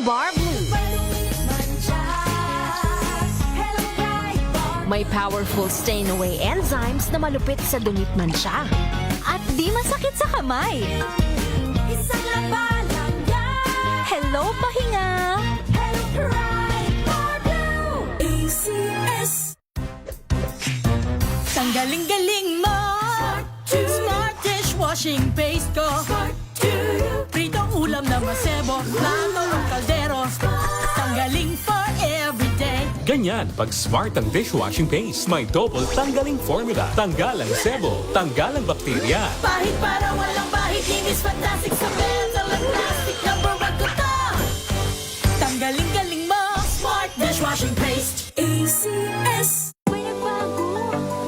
Bar Blue. May powerful stain-away enzymes na malupit sa dumit mansya. At di masakit sa kamay. Isang labanan yan. Hello, pahinga! Hello, Pride Bar Blue. ACS. Ang galing-galing mo! Smart dishwashing paste ko. Pritong ulam na masebo, plato o kaldero. Tanggaling for everyday. Ganyan, pag smart ang dishwashing paste, may double tanggaling formula. Tanggal ang sebo, tanggal ang bakterya. Pahit para walang bahid, linis fantastic sa metal at plastic. Number 1 ko to! Tanggaling-galing mo! Smart dishwashing paste. ACS. May nagbago.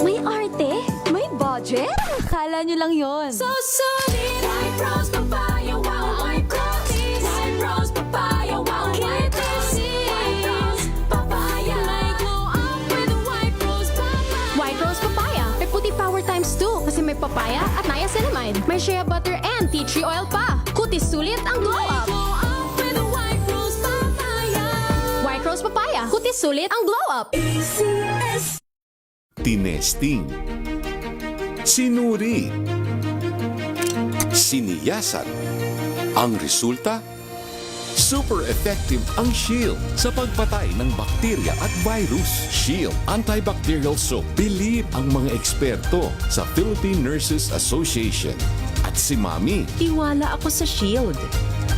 May arte. May budget. Akala nyo lang yon. So solid. White Rose Papaya. Wow, White Rose. White Rose Papaya. Wow, White Rose. White Rose Papaya. May glow up with White Rose Papaya. White Rose Papaya. May puti power times 2 kasi may papaya at niacinamide. May shea butter and tea tree oil pa. Kutis sulit ang glow up. Glow up with White Rose Papaya. White Rose Papaya. Kutis sulit ang glow up. ACS. Tinesting, sinuri, siniyasan. Ang resulta? Super effective ang Shield sa pagpatay ng bakterya at virus. Shield Antibacterial Soap. Believe ang mga eksperto sa Philippine Nurses Association. At si Mami. Tiwala ako sa Shield.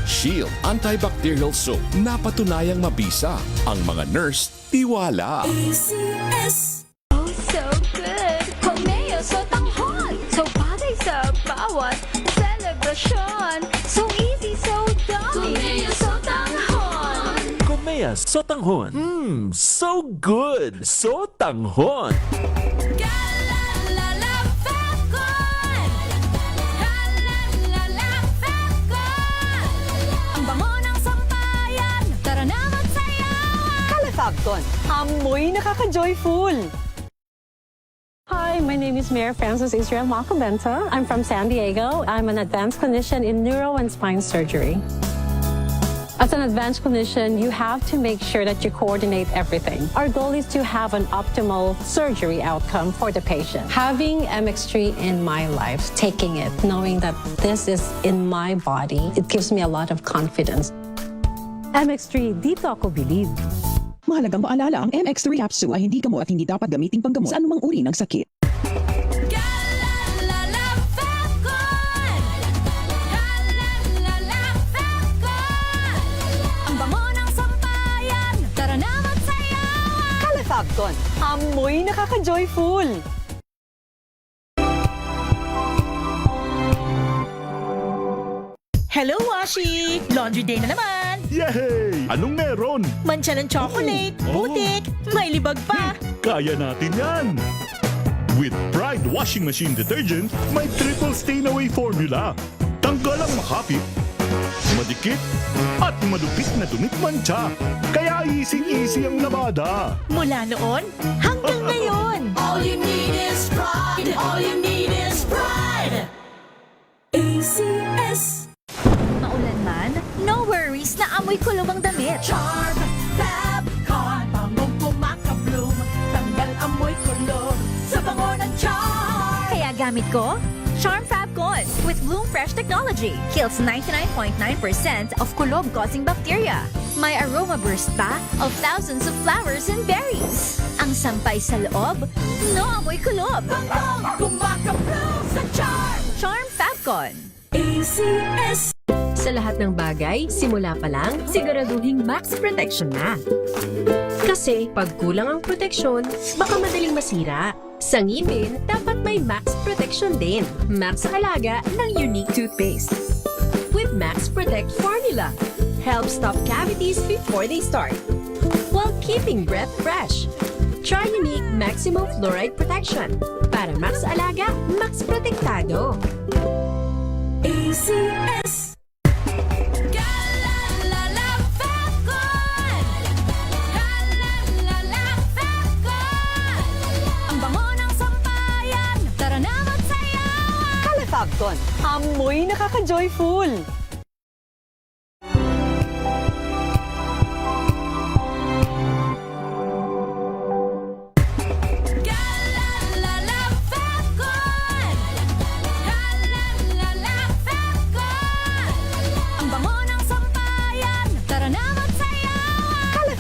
Shield Antibacterial Soap. Napatunayang mabisa. Ang mga nurse, tiwala. ACS. Oh, so good. Pomeo sa tanghon. So bagay sa bawat celebration. So easy, so dummy. Pomeo sa tanghon. Komea Sotanghon. So good. Sotanghon. Kalalala Falcon. Kalalala Falcon. Ang bango ng sampayan. Tara na magsayawan. Calefacton, amoy nakaka-joyful! Hi, my name is Mayor Francis Israel Macabenta. I'm from San Diego. I'm an advanced clinician in neuro and spine surgery. As an advanced clinician, you have to make sure that you coordinate everything. Our goal is to have an optimal surgery outcome for the patient. Having MX3 in my life, taking it, knowing that this is in my body, it gives me a lot of confidence. MX3, dito ako believe. Mahalagang paalala, ang MX3 capsule ay hindi gamot at hindi dapat gamitin panggamot sa anumang uri ng sakit. Kalalala Falcon. Kalalala Falcon. Ang bango ng sampayan. Tara na magsayawan. Calefacton, amoy nakaka-joyful! Hello, Washi! Laundry day na naman! Yay! Anong meron? Mancha ng chocolate, putik, may libag pa. Kaya natin yan! With Pride Washing Machine Detergent, may triple stain-away formula. Tanggal ang makapit, madikit, at madupit na dumit mancha. Kaya easy-easy ang labada. Mula noon hanggang ngayon. All you need is pride. All you need is pride. ACS. Maulan man, no worries na amoy kulong ang damit. Charm, Fabcon, bangong kumakabloom. Tanggal amoy kulog sa bango ng charm. Kaya gamit ko, Charm Fabcon with Bloom Fresh technology. Kills 99.9% of kulob-causing bacteria. May aroma burst pa of thousands of flowers and berries. Ang sampay sa loob, no amoy kulob. Bangong kumakabloom sa charm. Charm Fabcon. ACS. Sa lahat ng bagay, simula pa lang, siguraduhing max protection na. Kasi pag kulang ang proteksyon, baka madaling masira. Sa ngipin, dapat may max protection din. Max sa halaga ng unique toothpaste. With Max Protect Formula, help stop cavities before they start, while keeping breath fresh. Try unique maximum fluoride protection. Para max alaga, max protektado. ACS. Kalalala Falcon. Kalalala Falcon. Ang bango ng sampayan. Tara na magsayawan. Calefacton, amoy nakaka-joyful!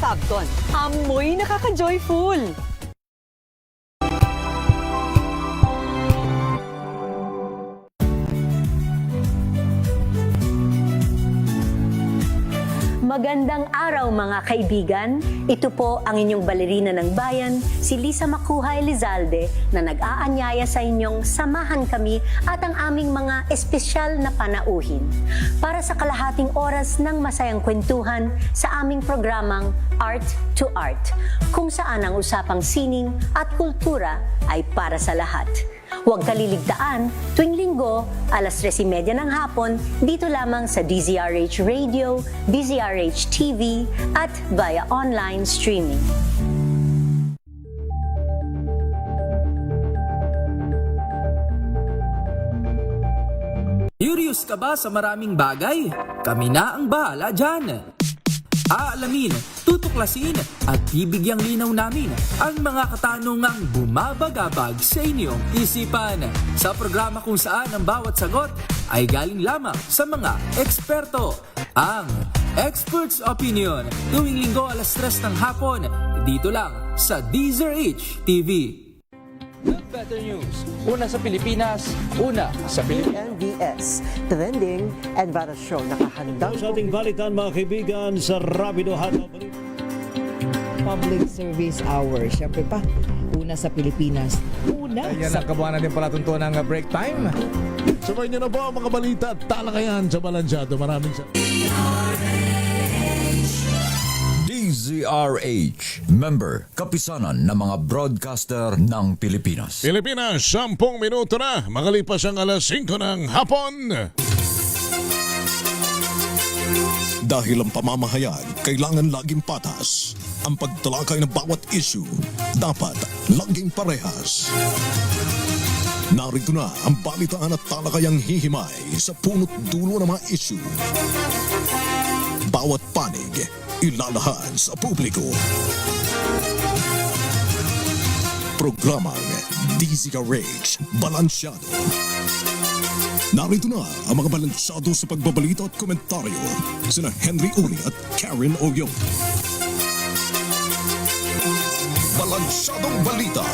Fabcon. Amoy nakaka-joyful! Magandang araw mga kaibigan. Ito po ang inyong balerina ng bayan, si Lisa Makuha Elizalde, na nag-aanyaya sa inyong samahan kami at ang aming mga espesyal na panauhin para sa kalahating oras ng masayang kwentuhan sa aming programang Art to Art, kung saan ang usapang sining at kultura ay para sa lahat. Huwag kaliligtaan, tuwing linggo, alas 3:30 ng hapon, dito lamang sa DZRH Radio, DZRH TV, at via online streaming. Curious ka ba sa maraming bagay? Kami na ang bahala dyan. Aalamin, tutuklasin at bibigyang linaw namin ang mga katanungang bumabagabag sa inyong isipan sa programa kung saan ang bawat sagot ay galing lamang sa mga eksperto. Ang Expert's Opinion tuwing linggo alas 3 ng hapon dito lang sa DZRH TV. Better News. Una sa Pilipinas, una sa Pilipinas. NBS, Trending and Battle Show. Nakahandang sa ating balitan mga kaibigan sa Rapido Hataw. Public Service Hour. Siyempre pa, una sa Pilipinas. Una Ayan sa... ang kabuhanan din pala tuntunan ng break time. Sabay niyo na po ang mga balita at talakayan sa Balansyado. Maraming DZRH, member, kapisanan ng mga broadcaster ng Pilipinas. Pilipinas, 10 minuto na, makalipas ang alas 5 ng hapon. Dahil ang pamamahayag kailangan laging patas. Ang pagtalakay ng bawat issue dapat laging parehas. Narito na ang balitaan at talakayang hihimay sa punot dulo ng mga issue. Bawat panig ilalahad sa publiko. Programang DZRH Balansyado. Narito na ang mga balansyado sa pagbabalita at komentaryo sina Henry Uri at Karen Oyong. Balansyadong Balita.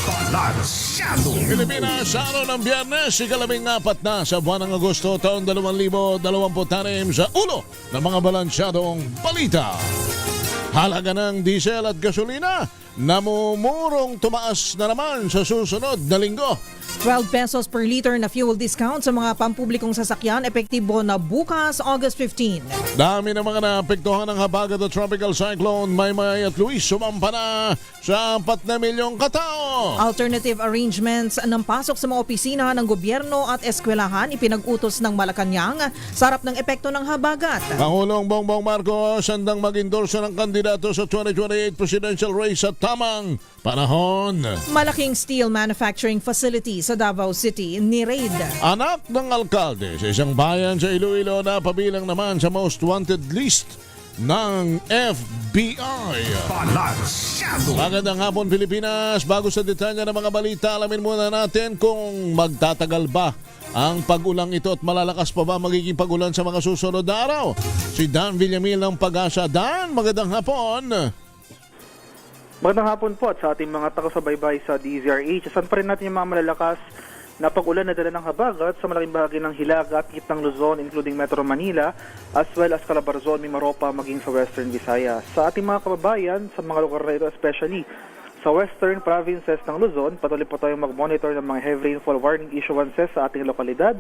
Balansyado. Pilipinas, sa araw ng Biyernes, ika-14 na sa buwan ng Agosto taong 2026 sa ulo ng mga balansyadong balita. Halaga ng diesel at gasolina namumurong tumaas na naman sa susunod na linggo. 12 pesos per liter na fuel discount sa mga pampublikong sasakyan epektibo na bukas, August 15. Dami ng mga naapektuhan ng habagat at tropical cyclone Maymay at Luis sumampa na sa 4 na milyong katao. Alternative arrangements ng pasok sa mga opisina ng gobyerno at eskwelahan ipinag-utos ng Malacanang sa harap ng epekto ng habagat. Pangulong Bongbong Marcos handang mag-endorso ng kandidato sa 2028 presidential race sa tamang panahon. Malaking steel manufacturing facility sa Davao City ni-raid. Anak ng alkalde sa isang bayan sa Iloilo na pabilang naman sa most wanted list ng FBI. Balansyado. Magandang hapon Pilipinas. Bago sa detalye ng mga balita, alamin muna natin kung magtatagal ba ang pag-ulang ito at malalakas pa ba magiging pag-ulan sa mga susunod na araw. Si Dan Villamil ng Pag-asa. Dan, magandang hapon. Magandang hapon po at sa ating mga taga-subaybay sa DZRH. Saan pa rin natin yung mga malalakas na pag-ulan na dala ng habagat sa malaking bahagi ng Hilaga at Gitnang Luzon, including Metro Manila, as well as Calabarzon, Mimaropa, maging sa Western Visayas. Sa ating mga kababayan, sa mga lugar na ito, especially sa Western Provinces ng Luzon, patuloy po tayong mag-monitor ng mga heavy rainfall warning issuances sa ating lokalidad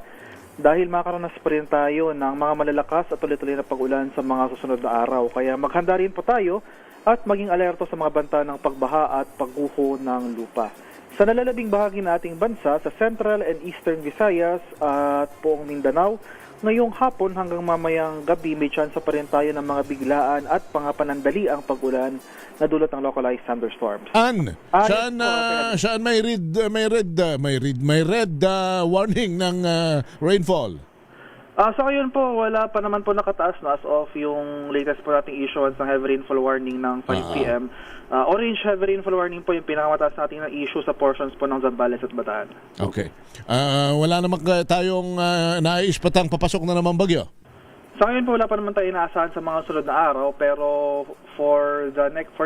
dahil makaranas pa rin tayo ng mga malalakas at tuloy-tuloy na pag-ulan sa mga susunod na araw. Kaya maghanda rin po tayo at maging alerto sa mga banta ng pagbaha at pagguho ng lupa. Sa nalalabing bahagi ng ating bansa, sa Central and Eastern Visayas at buong Mindanao, ngayong hapon hanggang mamayang gabi may chance pa rin tayo ng mga biglaan at pangapanandali ang pag-ulan na dulot ng localized thunderstorms. Saan may red warning ng rainfall? Sa ngayon po, wala pa naman po nakataas na as of yung latest po nating issuance ng heavy rainfall warning ng 5 p.m. Orange heavy rainfall warning po yung pinakamataas natin na issue sa portions po ng Zambales at Bataan. Okay. Wala naman tayong naiispatang papasok na naman bagyo? Sa ngayon po, wala pa naman tayo inaasahan sa mga sunod na araw, pero for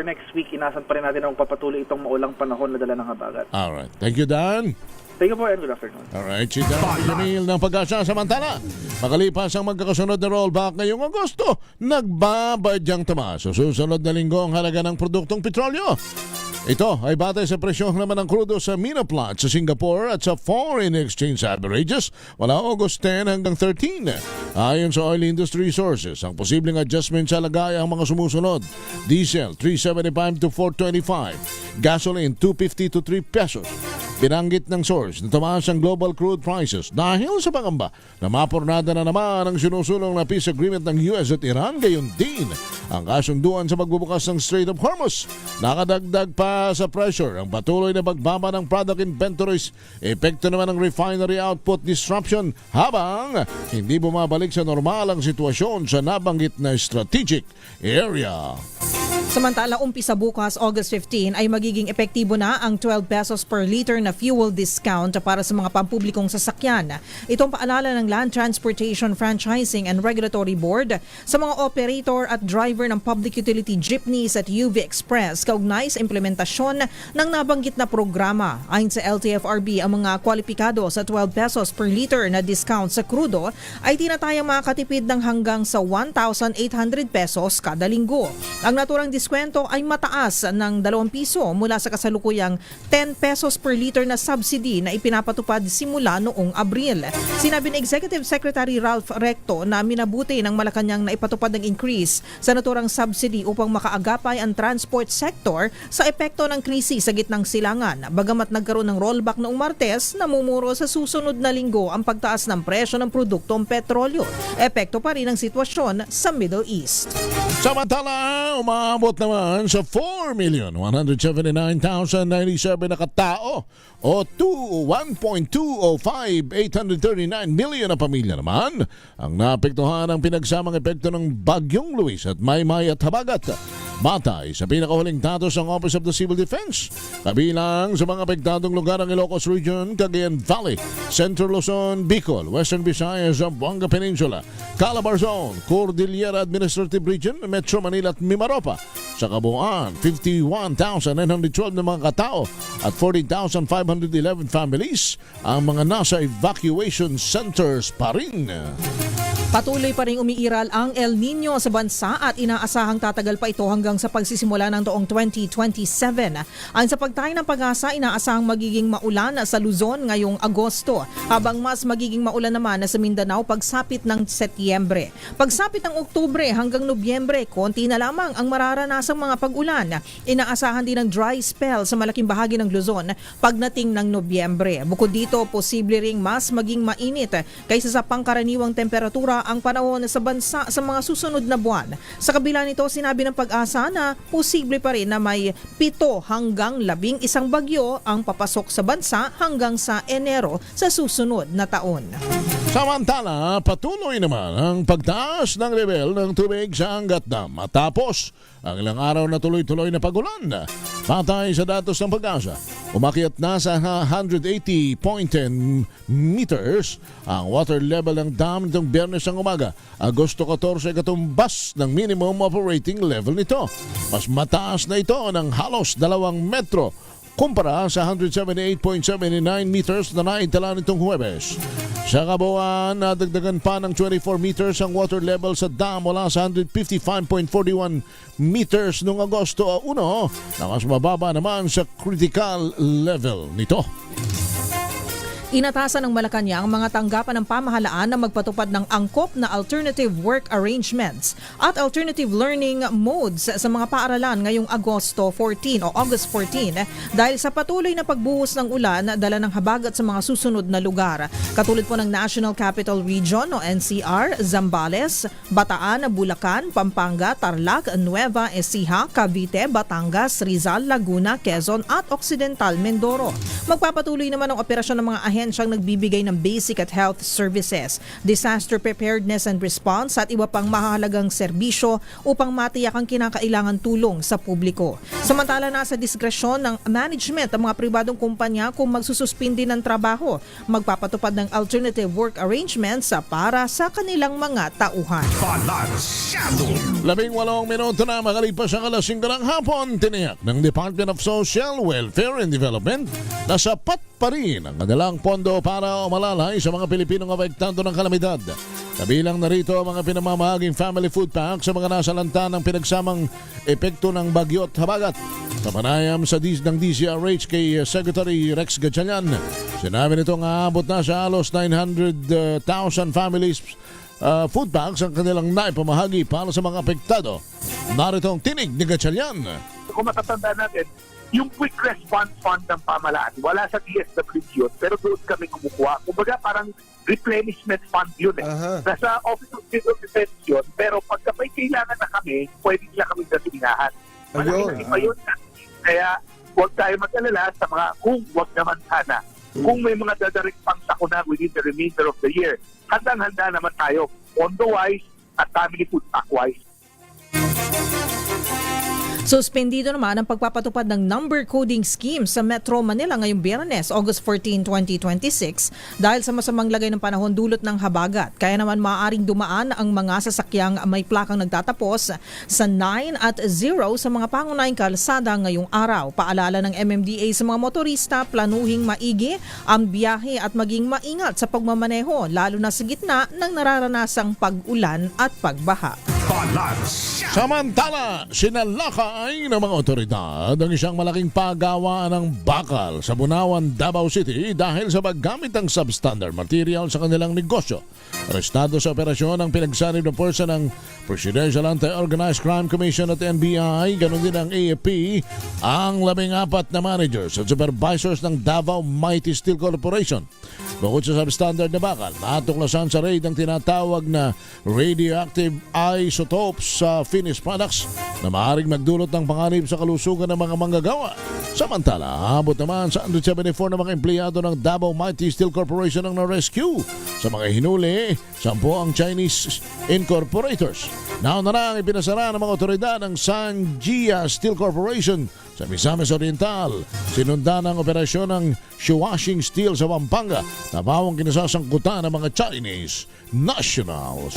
next week, inaasahan pa rin natin na magpapatuloy itong maulang panahon na dala ng habagat. Alright. Thank you, Dan. Thank you po and good afternoon. Alright, si Dan Jamil ng Pag-asa. Samantala, makalipas ang magkakasunod na rollback ngayong Agosto, nagbabadyang tumaas sa susunod na linggo ang halaga ng produktong petrolyo. Ito ay batay sa presyon naman ng krudo sa Mina Plant sa Singapore at sa foreign exchange averages mula August 10 hanggang 13. Ayon sa oil industry sources, ang posibleng adjustment sa lagay ang mga sumusunod. Diesel 375 to 425, gasoline 250 to 3 pesos. Binanggit ng source na tumaas ang global crude prices dahil sa pangamba na mapornada na naman ang sinusulong na peace agreement ng US at Iran, gayon din ang kasunduan sa magbubukas ng Strait of Hormuz. Nakadagdag pa sa pressure ang patuloy na pagbaba ng product inventories, epekto naman ng refinery output disruption habang hindi bumabalik sa normal ang sitwasyon sa nabanggit na strategic area. Samantala, umpisa bukas, August 15, ay magiging epektibo na ang 12 pesos per liter na fuel discount para sa mga pampublikong sasakyan. Itong paalala ng Land Transportation Franchising and Regulatory Board sa mga operator at driver ng public utility jeepneys at UV Express kaugnay sa implementasyon ng nabanggit na programa. Ayon sa LTFRB, ang mga kwalipikado sa 12 pesos per liter na discount sa krudo ay tinatayang makakatipid ng hanggang sa 1,800 pesos kada linggo. Ang naturang diskwento ay mataas ng 2 piso mula sa kasalukuyang 10 pesos per liter na subsidy na ipinapatupad simula noong Abril. Sinabi ni Executive Secretary Ralph Recto na minabuti ng Malacanang na ipatupad ng increase sa naturang subsidy upang makaagapay ang transport sector sa epekto ng krisis sa gitnang silangan. Bagamat nagkaroon ng rollback noong Martes, namumuro sa susunod na linggo ang pagtaas ng presyo ng produktong petrolyo. Epekto pa rin ang sitwasyon sa Middle East. Samantala, umabot naman sa 4,179,097 na katao o 1.205839 million na pamilya naman ang naapektuhan ng pinagsamang epekto ng Bagyong Luis at Maymay at Habagat. Batay sa pinakahuling datos ng Office of the Civil Defense, kabilang sa mga apektadong lugar ng Ilocos Region, Cagayan Valley, Central Luzon, Bicol, Western Visayas, Zamboanga Peninsula, Calabarzon, Cordillera Administrative Region, Metro Manila at Mimaropa. Sa kabuuan, 51,912 na mga katao at 40,511 families ang mga nasa evacuation centers pa rin. Patuloy pa rin umiiral ang El Nino sa bansa at inaasahang tatagal pa ito hanggang sa pagsisimula ng taong 2027. Ayon sa pagtaya ng Pag-asa, inaasahang magiging maulan sa Luzon ngayong Agosto, habang mas magiging maulan naman sa Mindanao pagsapit ng Setyembre. Pagsapit ng Oktubre hanggang Nobyembre, konti na lamang ang mararanasang mga pag-ulan. Inaasahan din ng dry spell sa malaking bahagi ng Luzon pagdating ng Nobyembre. Bukod dito, posible ring mas maging mainit kaysa sa pangkaraniwang temperatura ang panahon sa bansa sa mga susunod na buwan. Sa kabila nito, sinabi ng Pag-asa na posible pa rin na may 7 hanggang 11 bagyo ang papasok sa bansa hanggang sa Enero sa susunod na taon. Samantala, patuloy naman ang pagtaas ng level ng tubig sa Angat Dam matapos ang ilang araw na tuloy-tuloy na pagulan. Batay sa datos ng Pag-asa, umakyat na sa 180.10 meters ang water level ng dam nitong Biyernes ng umaga. Agosto 14 katumbas ng minimum operating level nito. Mas mataas na ito ng halos 2 metro kumpara sa 178.79 meters na naitala nitong Huwebes. Sa kabuuan, nadagdagan pa ng 24 meters ang water level sa dam mula sa 155.41 meters noong Agosto 1 na mas mababa naman sa critical level nito. Inatasan ng Malacanang mga tanggapan ng pamahalaan na magpatupad ng angkop na alternative work arrangements at alternative learning modes sa mga paaralan ngayong August 14 dahil sa patuloy na pagbuhos ng ulan dala ng habagat sa mga susunod na lugar. Katulad po ng National Capital Region o NCR, Zambales, Bataan, Bulacan, Pampanga, Tarlac, Nueva Ecija, Cavite, Batangas, Rizal, Laguna, Quezon at Occidental Mindoro. Magpapatuloy naman ang operasyon ng mga ahensyang nagbibigay ng basic at health services, disaster preparedness and response at iba pang mahalagang serbisyo upang matiyak ang kinakailangan tulong sa publiko. Samantala, nasa diskresyon ng management ang mga pribadong kumpanya kung magsususpindi ng trabaho, magpapatupad ng alternative work arrangements para sa kanilang mga tauhan. 18 minuto na makalipas ang 5:00 ng hapon, tiniyak ng Department of Social Welfare and Development na sapat pa rin ang kanilang pondo para umalalay sa mga Pilipinong apektado ng kalamidad. Kabilang narito ang mga pinamamahaging family food pack sa mga nasalanta ng pinagsamang epekto ng bagyo at habagat. Sa panayam ng DZRH kay Secretary Rex Gatchalian, sinabi nitong aabot na sa halos 900,000 families food packs ang kanilang naipamahagi para sa mga apektado. Narito ang tinig ni Gatchalian. Kung matatanda natin, yung quick response fund ng pamahalaan, wala sa DSWD yun, pero doon kami kumukuha. Kumbaga parang replenishment fund yun eh. Nasa Office of Civil Defense yun, pero pagka may kailangan na kami, pwede nila kami nasignahan. Malaking iba yun. Kaya huwag tayo mag-alala sa mga kung huwag naman sana. Kung may mga dadarik pang sakuna within the remainder of the year, handang-handa naman tayo, pondo-wise at family food pack-wise. Suspendido naman ang pagpapatupad ng number coding scheme sa Metro Manila ngayong Biyernes, August 14, 2026 dahil sa masamang lagay ng panahon dulot ng habagat. Kaya naman maaaring dumaan ang mga sasakyang may plakang nagtatapos sa 9 at 0 sa mga pangunahing kalsada ngayong araw. Paalala ng MMDA sa mga motorista, planuhing maigi ang biyahe at maging maingat sa pagmamaneho lalo na sa gitna ng nararanasang pag-ulan at pagbaha. Samantala, sinalakay ng mga otoridad ang isang malaking paggawaan ng bakal sa Bunawan, Davao City dahil sa paggamit ng substandard material sa kanilang negosyo. Arestado sa operasyon ang pinagsanib ng pwersa ng Presidential Anti-Organized Crime Commission at NBI, ganoon din ang AFP, ang 14 na managers at supervisors ng Davao Mighty Steel Corporation. Bukod sa substandard na bakal, natuklasan sa raid ang tinatawag na radioactive isotopes sa finished products na maaaring magdulot ng panganib sa kalusugan ng mga manggagawa. Samantala, abot naman sa 174 na mga empleyado ng Davao Mighty Steel Corporation ang na-rescue. Sa mga hinuli, 10 ang Chinese incorporators. Nauna na ang ipinasara ng mga otoridad ng Sanjia Steel Corporation sa Misamis Oriental. Sinundan ang operasyon ng Shuwashing Steel sa Pampanga na bawang kinasasangkutan ng mga Chinese nationals.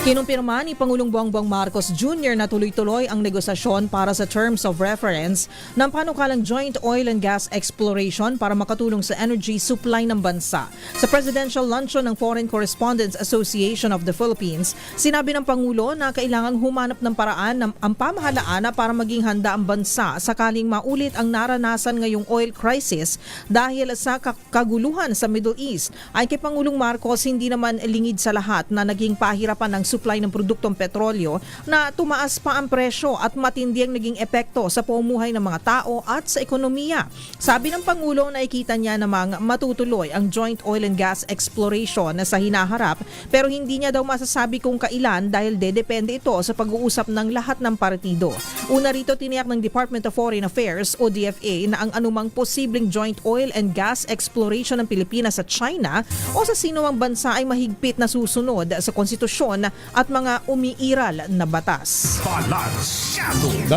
Kinumpirma ni Pangulong Bongbong Marcos Jr. na tuloy-tuloy ang negosasyon para sa terms of reference ng panukalang joint oil and gas exploration para makatulong sa energy supply ng bansa. Sa Presidential Luncheon ng Foreign Correspondents Association of the Philippines, sinabi ng Pangulo na kailangang humanap ng paraan ng ang pamahalaan para maging handa ang bansa sakaling maulit ang naranasan ngayong oil crisis dahil sa kaguluhan sa Middle East. Ay kay Pangulong Marcos, hindi naman lingid sa lahat na naging pahirapan ng supply ng produktong petrolyo na tumaas pa ang presyo at matindi ang naging epekto sa pamumuhay ng mga tao at sa ekonomiya. Sabi ng Pangulo, nakikita niya namang matutuloy ang joint oil and gas exploration na sa hinaharap pero hindi niya daw masasabi kung kailan dahil dedepende ito sa pag-uusap ng lahat ng partido. Una rito, tiniyak ng Department of Foreign Affairs o DFA na ang anumang posibleng joint oil and gas exploration ng Pilipinas sa China o sa sinumang bansa ay mahigpit na susunod sa konstitusyon at mga umiiral na batas. 22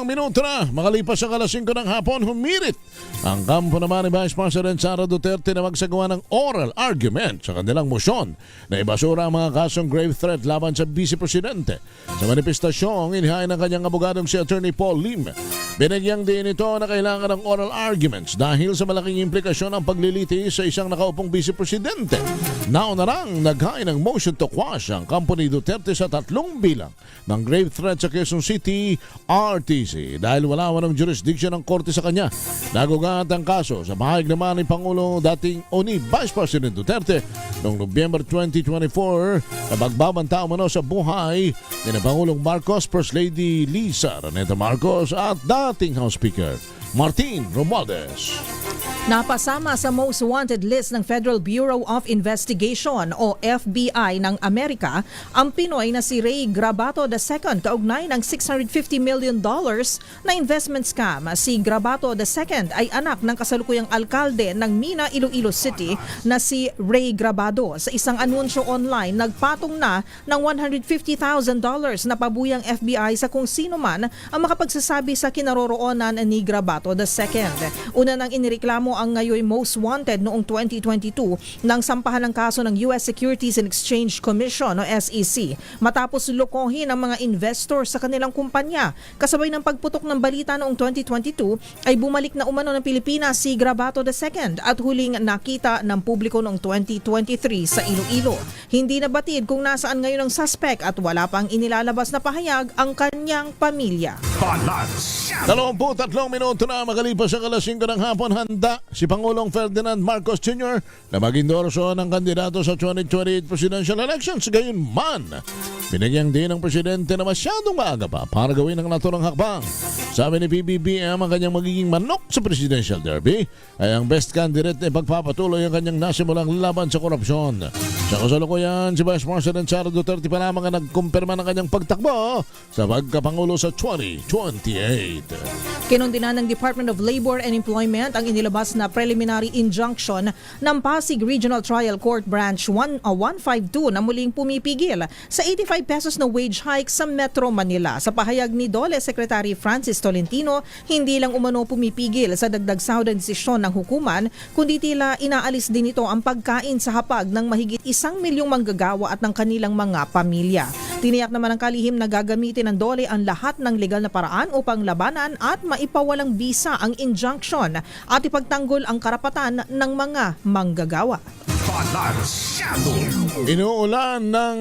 minuto na makalipas ang 5:00 ng hapon, humirit ang kampo naman ni Vice President Sara Duterte na magsagawa ng oral argument sa kanilang motion na ibasura ang mga kasong grave threat laban sa Vice Presidente. Sa manifestasyong inihain ng kanyang abogadong si Attorney Paul Lim, binagyang din ito na kailangan ng oral arguments dahil sa malaking implikasyon ng paglilitis sa isang nakaupong Vice Presidente. Nauna lang naghain ng motion to quash ang kampo ni Duterte sa 3 bilang ng grave threat sa Quezon City RTC dahil wala ng jurisdiction ng korte sa kanya. Nagugat ang kaso sa bahag naman ni Pangulo dating o ni Vice President Duterte noong November 2024 na pagbabanta umano sa buhay ni Pangulong Marcos, First Lady Lisa Raneta Marcos at dating House Speaker Martin Romualdez. Napasama sa most wanted list ng Federal Bureau of Investigation o FBI ng Amerika ang Pinoy na si Ray Grabato II kaugnay ng $650 million na investment scam. Si Grabato II ay anak ng kasalukuyang alkalde ng Mina, Iloilo City na si Ray Grabado. Sa isang anunsyo online, nagpatong na ng $150,000 na pabuyang FBI sa kung sino man ang makapagsasabi sa kinaroroonan ni Grabato II. Una nang inireklamo ang ngayon most wanted noong 2022 nang sampahan ng kaso ng US Securities and Exchange Commission o SEC matapos lokohin ang mga investor sa kanilang kumpanya. Kasabay ng pagputok ng balita noong 2022 ay bumalik na umano ng Pilipinas si Grabato II at huling nakita ng publiko noong 2023 sa Iloilo. Hindi nabatid kung nasaan ngayon ang suspect at wala pang inilalabas na pahayag ang kanyang pamilya. 23 minuto na makalipas ang alas 5 ng hapon, handa si Pangulong Ferdinand Marcos Jr. na mag-endorso ng kandidato sa 2028 presidential elections. Gayunman, binagyang din ng presidente na masyadong maaga pa para gawin ang naturang hakbang. Sabi ni PBBM, ang kanyang magiging manok sa presidential derby ay ang best candidate na ipagpapatuloy ang kanyang nasimulang laban sa korupsyon. Sa kasalukuyan, si Vice President Sara Duterte pa lamang ang nagkumpirma ng kanyang pagtakbo sa pagkapangulo sa 2028. Kinundinan ng Department of Labor and Employment ang inilabas na preliminary injunction ng Pasig Regional Trial Court Branch 152 na muling pumipigil sa 85 pesos na wage hike sa Metro Manila. Sa pahayag ni DOLE Secretary Francis Tolentino, hindi lang umano pumipigil sa dagdag sahod na desisyon ng hukuman, kundi tila inaalis din ito ang pagkain sa hapag ng mahigit 1 milyong manggagawa at ng kanilang mga pamilya. Tiniyak naman ng kalihim na gagamitin ng DOLE ang lahat ng legal na paraan upang labanan at maipawalang bisa ang injunction at ipagtanggol ang karapatan ng mga manggagawa. Inuulan ng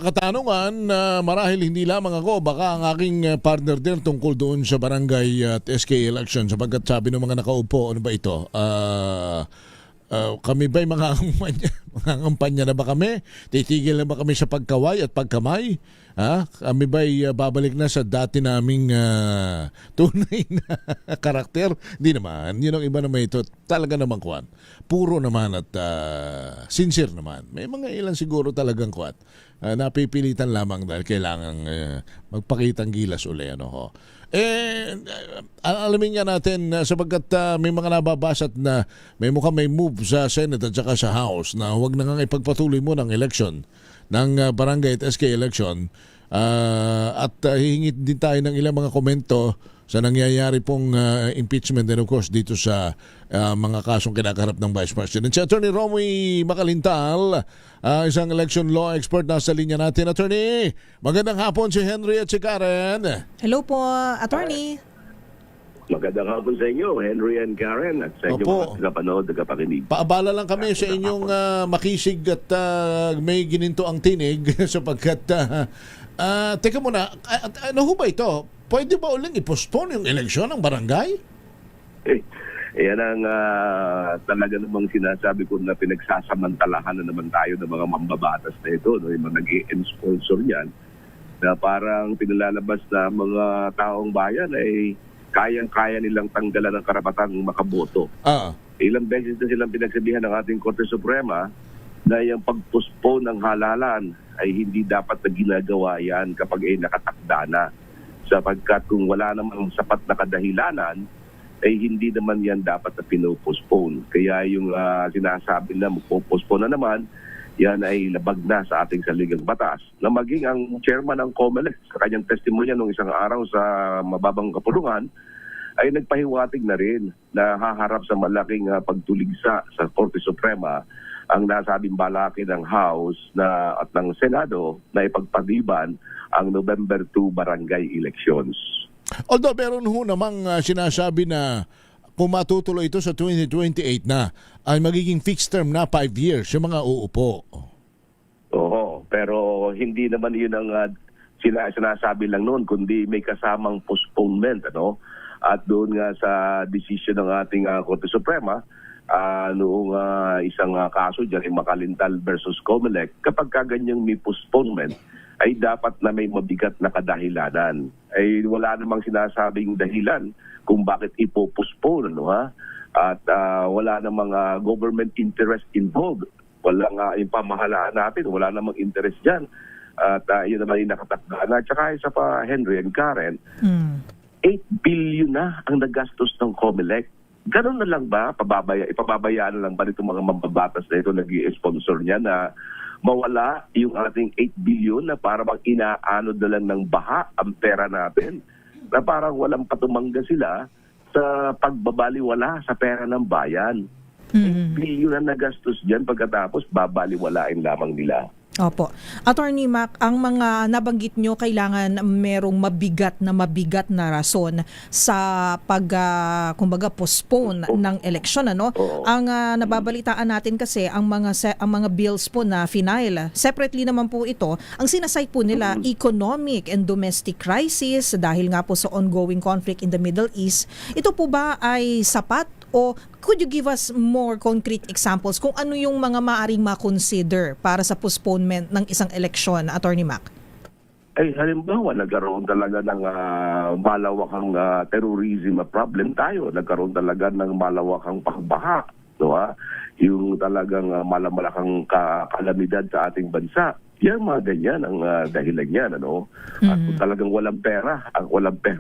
katanungan na marahil hindi lamang ako, baka ang aking partner din tungkol doon sa barangay at SK election, sapagkat sabi ng mga nakaupo, ano ba ito? Kami ba'y mangangampanya na ba kami? Titigil na ba kami sa pagkaway at pagkamay? Kami ba'y babalik na sa dati naming tunay na karakter? Hindi naman. Yun ang iba naman ito. Talaga naman kuwan. Puro naman at sincere naman. May mga ilan siguro talagang kuwan. Napipilitan lamang dahil kailangan magpakitang gilas uli. Alamin nga natin sapagkat may mga nababasat na may move sa Senate at saka sa House na huwag na nga ipagpatuloy mo ng election ng barangay at SK election at hihingit din tayo ng ilang mga komento sa nangyayari pong impeachment and of course dito sa mga kasong kinakaharap ng Vice President. Si Attorney Romy Macalintal, isang election law expert, nasa linya natin. Attorney, magandang hapon si Henry at si Karen. Hello po, Attorney. Magandang hapon sa inyo, Henry and Karen, at sa inyong mga tagapanood, tagapakinig. Paabala lang kami sa inyong makisig at may gininto ang tinig sapagkat teka muna, ano ho ba ito? Pwede ba uling i-postpone yung eleksyon ng barangay? Yan ang talaga namang sinasabi ko na pinagsasamantalahan na naman tayo ng mga mambabatas na ito, yung mga nag-i-sponsor niyan, na parang pinalalabas na mga taong bayan ay kayang-kaya nilang tanggalan ng karapatang makaboto. Ilang beses na silang pinagsabihan ng ating Korte Suprema na yung pag-postpone ng halalan ay hindi dapat na ginagawa yan kapag ay nakatakda na. Sapagkat kung wala namang sapat na kadahilanan, ay hindi naman yan dapat na pinopostpone. Kaya yung sinasabi na magpo-postpone na naman, yan ay labag na sa ating saligang batas. Na maging ang chairman ng COMELEC sa kanyang testimonya nung isang araw sa mababang kapulungan, ay nagpahiwatig na rin na haharap sa malaking pagtuligsa sa Korte Suprema ang nasabing balaki ng House at ng Senado na ipagpaliban ang November 2 barangay elections. Although meron ho namang sinasabi na kung matutuloy ito sa 2028 na, ay magiging fixed term na 5 years yung mga uupo. Oo, pero hindi naman yun ang sinasabi lang noon, kundi may kasamang postponement. At doon nga sa decision ng ating Korte Suprema, noong isang kaso dyan, Macalintal versus COMELEC, kapag kaganyang may postponement, ay dapat na may mabigat na kadahilanan. Ay wala namang sinasabing dahilan kung bakit ipopospone, no, ha? At wala namang government interest involved. Walang yung pamahalaan natin, wala namang interest dyan. At yun naman yung nakatakdaan. At saka isa pa, Henry and Karen, 8 billion na ang nagastos ng COMELEC. Ganun na lang ba? Ipababayaan na lang ba nitong mga mambabatas na ito nag-i-sponsor niya na mawala yung ating 8 billion na para bang inaanod na lang ng baha ang pera natin? Na parang walang patumangga sila sa pagbabaliwala sa pera ng bayan. 8 billion na nagastos dyan pagkatapos babaliwalain lamang nila. Opo. Attorney Mac, ang mga nabanggit nyo kailangan merong mabigat na rason sa kumbaga postpone ng eleksyon, ano? Ang nababalitaan natin kasi ang mga bills po na final, separately naman po ito, ang sinasite po nila economic and domestic crisis dahil nga po sa ongoing conflict in the Middle East. Ito po ba ay sapat? O could you give us more concrete examples kung ano yung mga maaring ma-consider para sa postponement ng isang eleksyon, Attorney Mac? Ay, halimbawa, nagkaroon talaga ng malawakang terrorism problem tayo. Nagkaroon talaga ng malawakang pagbaha. No, yung talagang malamalakang kalamidad sa ating bansa. Yan, mga ganyan ang dahilan yan, ano? At kung talagang walang pera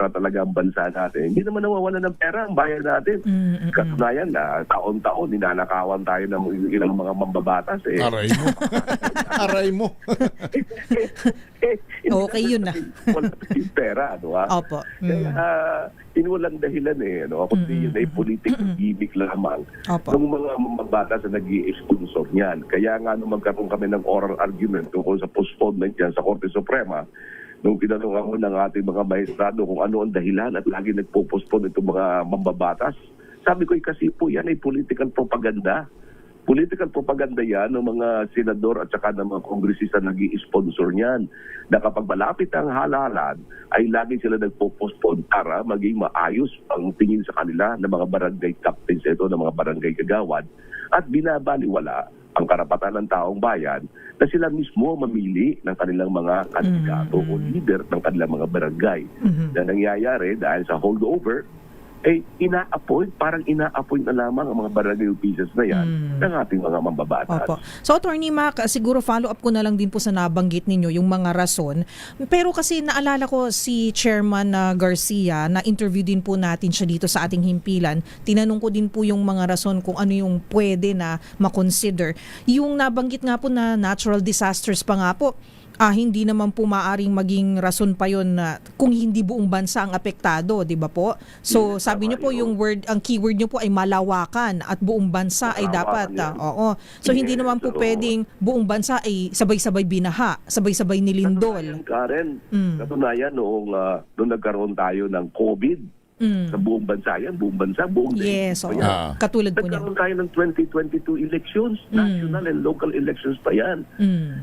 talaga ang bansa natin, hindi naman nawawala ng pera ang bayan natin. Katunayan na taon-taon, ninanakawan tayo ng ilang mga mambabatas. Aray mo. Aray mo. Okay yun na. Wala yung pera, ano? Opo. Kaya, walang dahilan ano? Kundi yun ay political gimmick lamang ng mga mambabatas na nag-i-sponsor niyan. Kaya nga nung magkaroon kami ng oral argument tungkol sa postponement yan sa Korte Suprema, nung tinanong ako ng ating mga maestrado kung ano ang dahilan at lagi nagpo-postpone itong mga mambabatas, sabi ko kasi po yan ay political propaganda. Political propaganda yan ng mga senador at saka ng mga kongresista nag-i-sponsor niyan. Na kapag malapit ang halalan, ay lagi sila nagpo-postpone para maging maayos ang tingin sa kanila ng mga barangay captains ito, ng mga barangay kagawad, at binabaliwala ang karapatan ng taong bayan na sila mismo mamili ng kanilang mga kandidato o leader ng kanilang mga barangay. Na nangyayari dahil sa holdover, parang ina-appoint na lamang ang mga barangay officials na yan ng ating mga mambabatas. Opo. So, Attorney Mac, siguro follow-up ko na lang din po sa nabanggit ninyo, yung mga rason. Pero kasi naalala ko si Chairman Garcia, na interview din po natin siya dito sa ating himpilan. Tinanong ko din po yung mga rason kung ano yung pwede na makonsider. Yung nabanggit nga po na natural disasters pa nga po, hindi naman po maaring maging rason pa yon na kung hindi buong bansa ang apektado, di ba po? So sabi niyo po ang keyword niyo po ay malawakan at buong bansa ay dapat. Oo. So hindi naman po pwedeng buong bansa ay sabay-sabay binaha, sabay-sabay nilindol. Karen, katunayan noong nagkaroon tayo ng COVID, sa buong bansa yan, buong yes, katulad po niya. Nagkaroon tayo ng 2022 elections, national and local elections pa yan.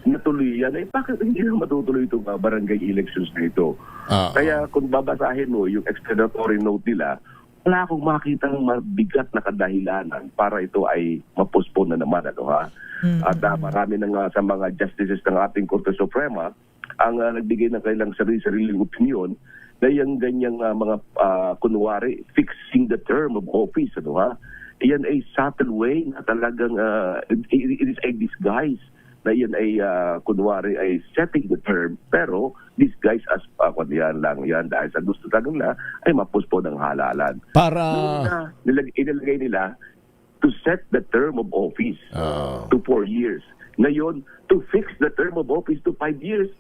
Natuloy yan. Bakit hindi na matutuloy itong barangay elections na ito? Kaya kung babasahin mo yung explanatory note nila, wala akong makitang mabigat na kadahilanan para ito ay mapostpone na naman. At marami na nga sa mga justices ng ating Korte Suprema ang nagbigay ng kailang sarili-sariling opinion na yung ganyang mga kunwari fixing the term of office, Iyan ay subtle way na talagang it is a disguise na yan ay kunwari ay setting the term, pero disguise as yan dahil sa gusto talagang na ay mapuspon ng halalan. Para inilagay nila to set the term of office to 4 years. Ngayon, to fix the term of office to 5 years.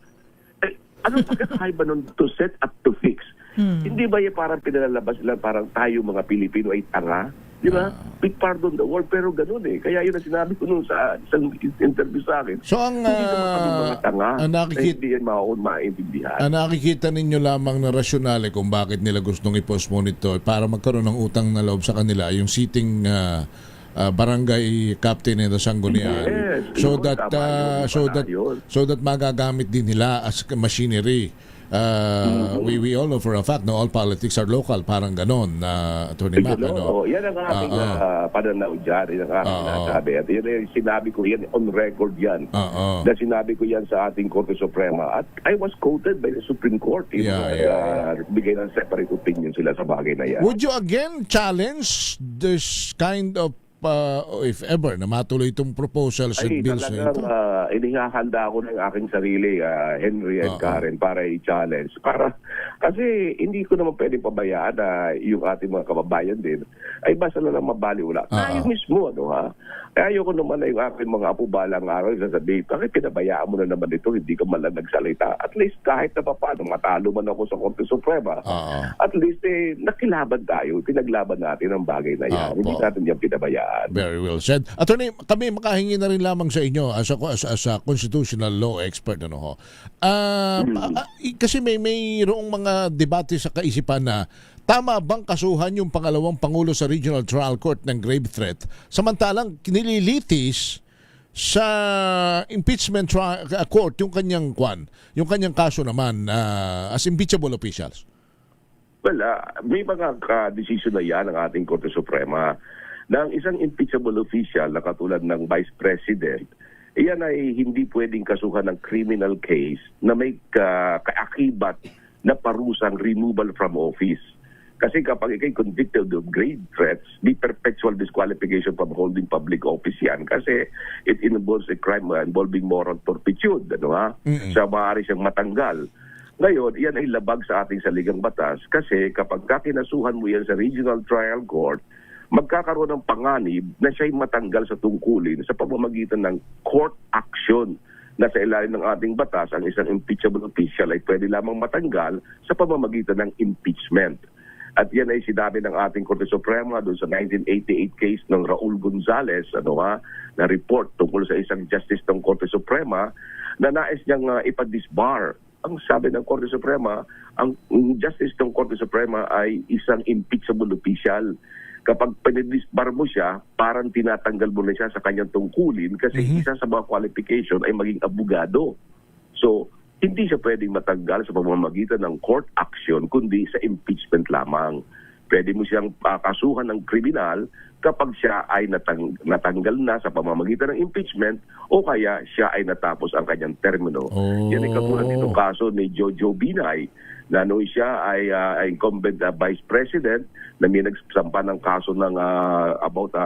Anong pagkakaiba nun to set at to fix? Hindi ba yung parang pinalalabas lang parang tayo mga Pilipino ay tanga? Di ba? Big pardon the word, pero ganun Kaya yun ang sinabi ko nung sa isang interview sa akin. So ang hindi naman kami mga tanga hindi yan maintindihan. Ang nakikita ninyo lamang na rasyonale kung bakit nila gustong i-postpone ito para magkaroon ng utang na loob sa kanila, yung sitting barangay captain ng Sangguniang, so that magagamit din nila as machinery we all know for a fact, no, all politics are local, parang ganon, Attorney Mac. Yan ang aking pananaw dyan, yan ang aking nasabi. At yan yung sinabi ko yan, on record yan, na sinabi ko yan sa ating Korte Suprema. At I was quoted by the Supreme Court. Bigay ng separate opinion sila sa bagay na yan. Would you again challenge this kind of if ever na matuloy itong proposals and bills na ito? Inihahanda ko ng aking sarili, Henry and Karen, para i-challenge. Kasi hindi ko naman pwede pabayaan na yung ating mga kababayan din ay basta na lang mabaliwala. Tayo mismo, ayoko naman na yung aking mga apo balang araw sasabihin, bakit pinabayaan mo na naman ito, hindi ka man lang nagsalita. At least kahit na paano, matalo man ako sa Korte Suprema, at least nakilaban tayo, pinaglaban natin ang bagay na yan. Hindi natin yan pinabayaan. Very well said. Attorney, kami makahingi na rin lamang sa inyo as a constitutional law expert, kasi mayroong mga debate sa kaisipan na tama bang kasuhan yung pangalawang pangulo sa Regional Trial Court ng grave threat samantalang nililitis sa impeachment court yung kanyang kaso naman as impeachable officials? Well, may mga decision na yan ng ating Korte Suprema na ang isang impeachable official na katulad ng Vice President, iyan ay hindi pwedeng kasuhan ng criminal case na may kaakibat na parusang removal from office. Kasi kapag ikay convicted of grave threats, may perpetual disqualification from holding public office yan kasi it involves a crime involving moral turpitude. Sa maaari siyang matanggal. Ngayon, iyan ay labag sa ating saligang batas kasi kapag kinasuhan mo yan sa Regional Trial Court, magkakaroon ng panganib na siya'y matanggal sa tungkulin sa pamamagitan ng court action na sa ilalim ng ating batas, ang isang impeachable official ay pwede lamang matanggal sa pamamagitan ng impeachment. At yan ay sinabi ng ating Korte Suprema doon sa 1988 case ng Raul Gonzales na report tungkol sa isang justice ng Korte Suprema na nais niyang ipadisbar. Ang sabi ng Korte Suprema, ang justice ng Korte Suprema ay isang impeachable official. Kapag pinidisbar mo siya, parang tinatanggal mo na siya sa kanyang tungkulin kasi isa sa mga qualification ay maging abogado. So, hindi siya pwedeng matanggal sa pamamagitan ng court action kundi sa impeachment lamang. Pwede mo siyang kasuhan ng kriminal kapag siya ay natanggal na sa pamamagitan ng impeachment o kaya siya ay natapos ang kanyang termino. Yan ay katulad nitong kaso ni Jojo Binay na siya ay incumbent Vice President na may nagsampa ng kaso ng about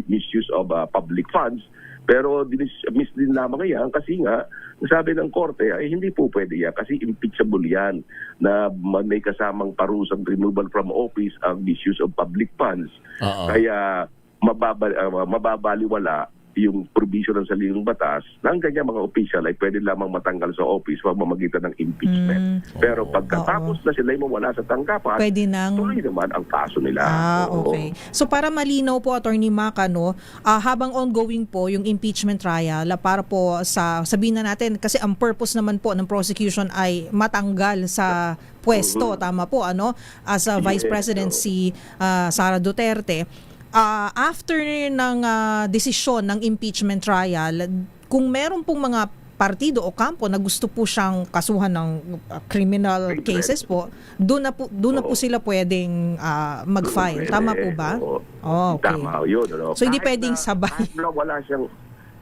misuse of public funds. Pero miss din lamang yan kasi nga, sabi ng korte ay hindi po pwede yan kasi impeachable yan na may kasamang parusang removal from office ang misuse of public funds. Kaya mababaliwala yung provision ng saligang batas na ang kanyang mga official ay pwede lamang matanggal sa office pamamagitan ng impeachment. Pero pagkatapos na sila ay mawala sa tanggapan, pwede nang tuloy naman ang kaso nila. Okay. So para malinaw po, Attorney Mac, habang ongoing po yung impeachment trial, para po sabihin na natin, kasi ang purpose naman po ng prosecution ay matanggal sa pwesto, tama po, as a Vice President si Sara Duterte. After ng desisyon ng impeachment trial, kung meron pong mga partido o kampo na gusto po siyang kasuhan ng criminal cases po, doon na po sila pwedeng mag-file. Tama po ba? Okay. Tama yun. So hindi pwedeng sabay.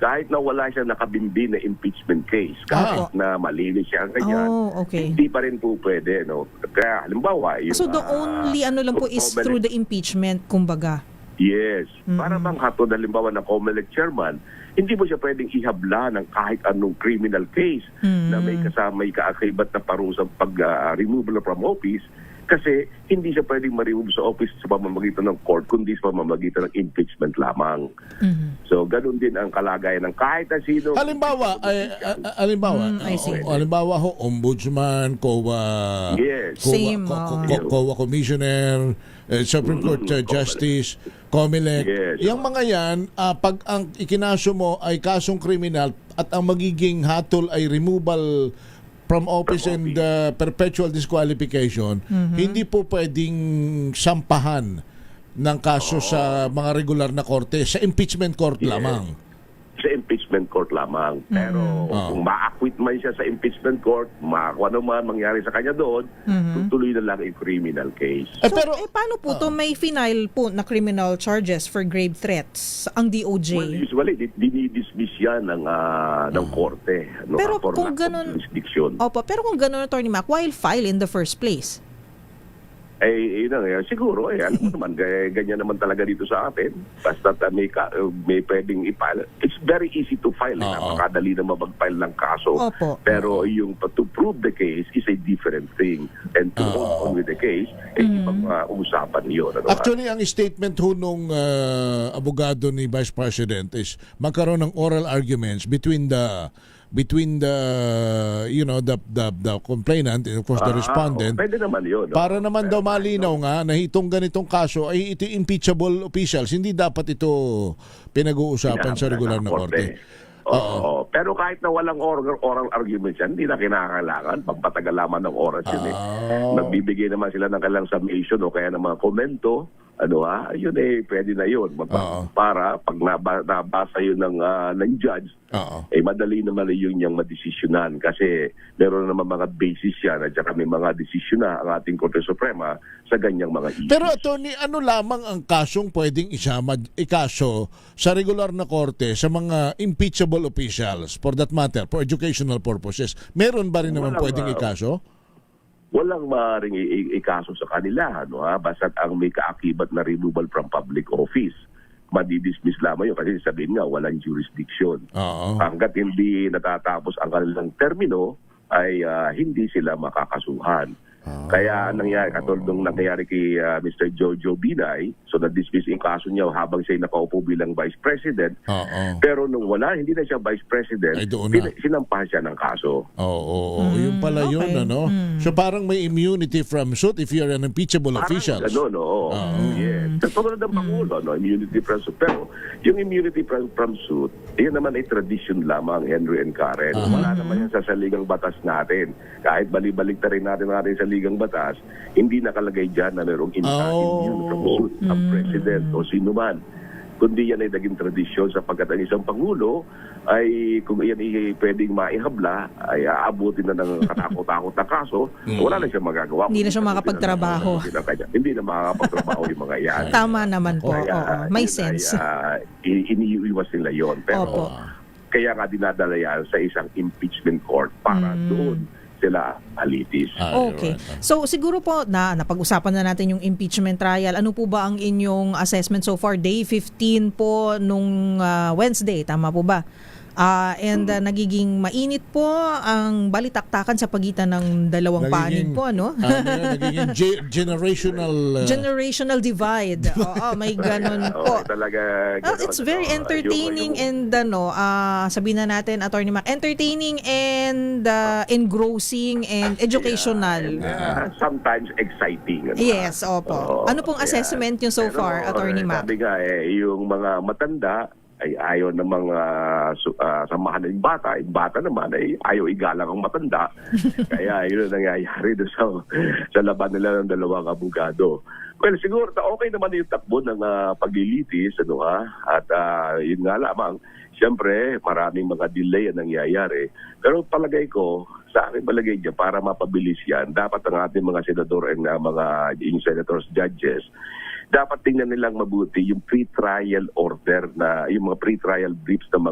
Kahit na wala siyang nakabimbi na impeachment case, kahit na malinis siya ganyan, hindi pa rin po pwede. Kaya halimbawa, so the only lang po is through the impeachment, kumbaga. Yes. Para bang hatod, halimbawa ng COMELEC chairman, hindi mo siya pwedeng ihabla ng kahit anong criminal case na may kasamay kaakibat na parusang pag-removal from office kasi hindi siya pwedeng ma-remove sa office sa pamamagitan ng court kundi sa pamamagitan ng impeachment lamang. So, ganun din ang kalagayan ng kahit na sino. Halimbawa, ombudsman, COA, COA Commissioner, Supreme Court Justice, COMELEC. Yung mga yan, pag ang ikinaso mo ay kasong kriminal at ang magiging hatol ay removal from office and perpetual disqualification, hindi po pwedeng sampahan ng kaso sa mga regular na korte, sa impeachment court lamang. Sa impeachment court lamang. lamang. Pero kung ma-acquit man siya sa impeachment court, kung ano man mangyari sa kanya doon, tutuloy na lang yung criminal case. Paano po to may final po na criminal charges for grave threats ang DOJ? Well, usually, dinidismiss yan ng korte. Pero for kung lack of ganun, jurisdiction. pero kung ganun, Attorney Mac, why file in the first place? Siguro, alam mo naman, ganyan naman talaga dito sa atin. Basta may pwedeng i-file. It's very easy to file. Napakadali na mag-file ng kaso. Pero yung to prove the case is a different thing. And to hold on with the case, ibang usapan yun. Actually, ang statement ho nung abogado ni Vice President is magkaroon ng oral arguments between the complainant and of course the respondent. Pwede naman yun. Para naman daw malinaw nga na itong ganitong kaso ay ito impeachable officials, hindi dapat ito pinag-uusapan sa regular na korte. Pero kahit na walang oral argument yan, hindi na kinakailangan. Pagpatagal lamang ng oras yun Nagbibigay naman sila ng kailang summation o kaya ng mga komento. Yun pwede na yun. Para pag nabasa yun ng judge, madali naman yun yung madesisyonan. Kasi meron naman mga basis yan at saka may mga desisyon na ang ating Korte Suprema sa ganyang mga issues. Pero Attorney, ano lamang ang kasong pwedeng ikaso sa regular na korte sa mga impeachable officials for that matter, for educational purposes? Meron ba rin naman pwedeng ikaso? Walang maaaring ikaso sa kanila, basta't ang may kaakibat na removal from public office. Madidismiss lamang yun kasi sabihin nga walang jurisdiction. Hanggat hindi natatapos ang kanilang termino ay hindi sila makakasuhan. Kaya nangyari, katulad nung nangyari kay Mr. Jojo Binay, so na-dismiss yung kaso niya habang siya nakaupo bilang Vice President. Pero nung hindi na siya Vice President, sinampahan siya ng kaso. Yung pala yun, ano? So parang may immunity from suit if you're an impeachable official. Yes. Katulad ng Pangulo, immunity from suit. Pero yung immunity from suit, yan naman ay tradition lamang, Henry and Karen. Wala naman yan sa saligang batas natin. Kahit balik na rin natin sa ligang batas, hindi nakalagay dyan na mayroong immunity from suit ang President o sino man. Kundi yan ay naging tradisyon sapagkat ang isang Pangulo ay kung yan ay pwedeng maihabla, ay aabutin na ng katakot-takot na kaso, wala na siya magagawa. Hindi na siya makapagtrabaho. Hindi na makakapagtrabaho yung mga yan. Tama naman po. May sense. Iniiwas nila yun. Pero kaya nga dinadala yan sa isang impeachment court para doon sila alitis. Okay. So siguro po napag-usapan na natin yung impeachment trial. Ano po ba ang inyong assessment so far? Day 15 po nung Wednesday, tama po ba? Nagiging mainit po ang balitaktakan sa pagitan ng dalawang panig po, ano? Nagiging generational divide. May ganun po. It's very entertaining and sabihin na natin, Attorney Mac, entertaining and engrossing and educational. Sometimes exciting. Yes, opo. Ano pong assessment yung so far, Attorney Mac? Sabi nga, yung mga matanda ay ayaw ng mga samahan ng bata. Yung bata naman ay ayaw igalang ang matanda. Kaya yun ang nangyayari doon sa laban nila ng dalawang abogado. Well, siguro okay naman yung takbo ng paglilitis. At yun nga lamang, siyempre maraming mga delay ang nangyayari. Pero palagay ko, sa akin palagay niya, para mapabilis yan, dapat ang ating mga senador and mga senators, judges, dapat tingnan nilang mabuti yung pre-trial order na yung mga pre-trial briefs ng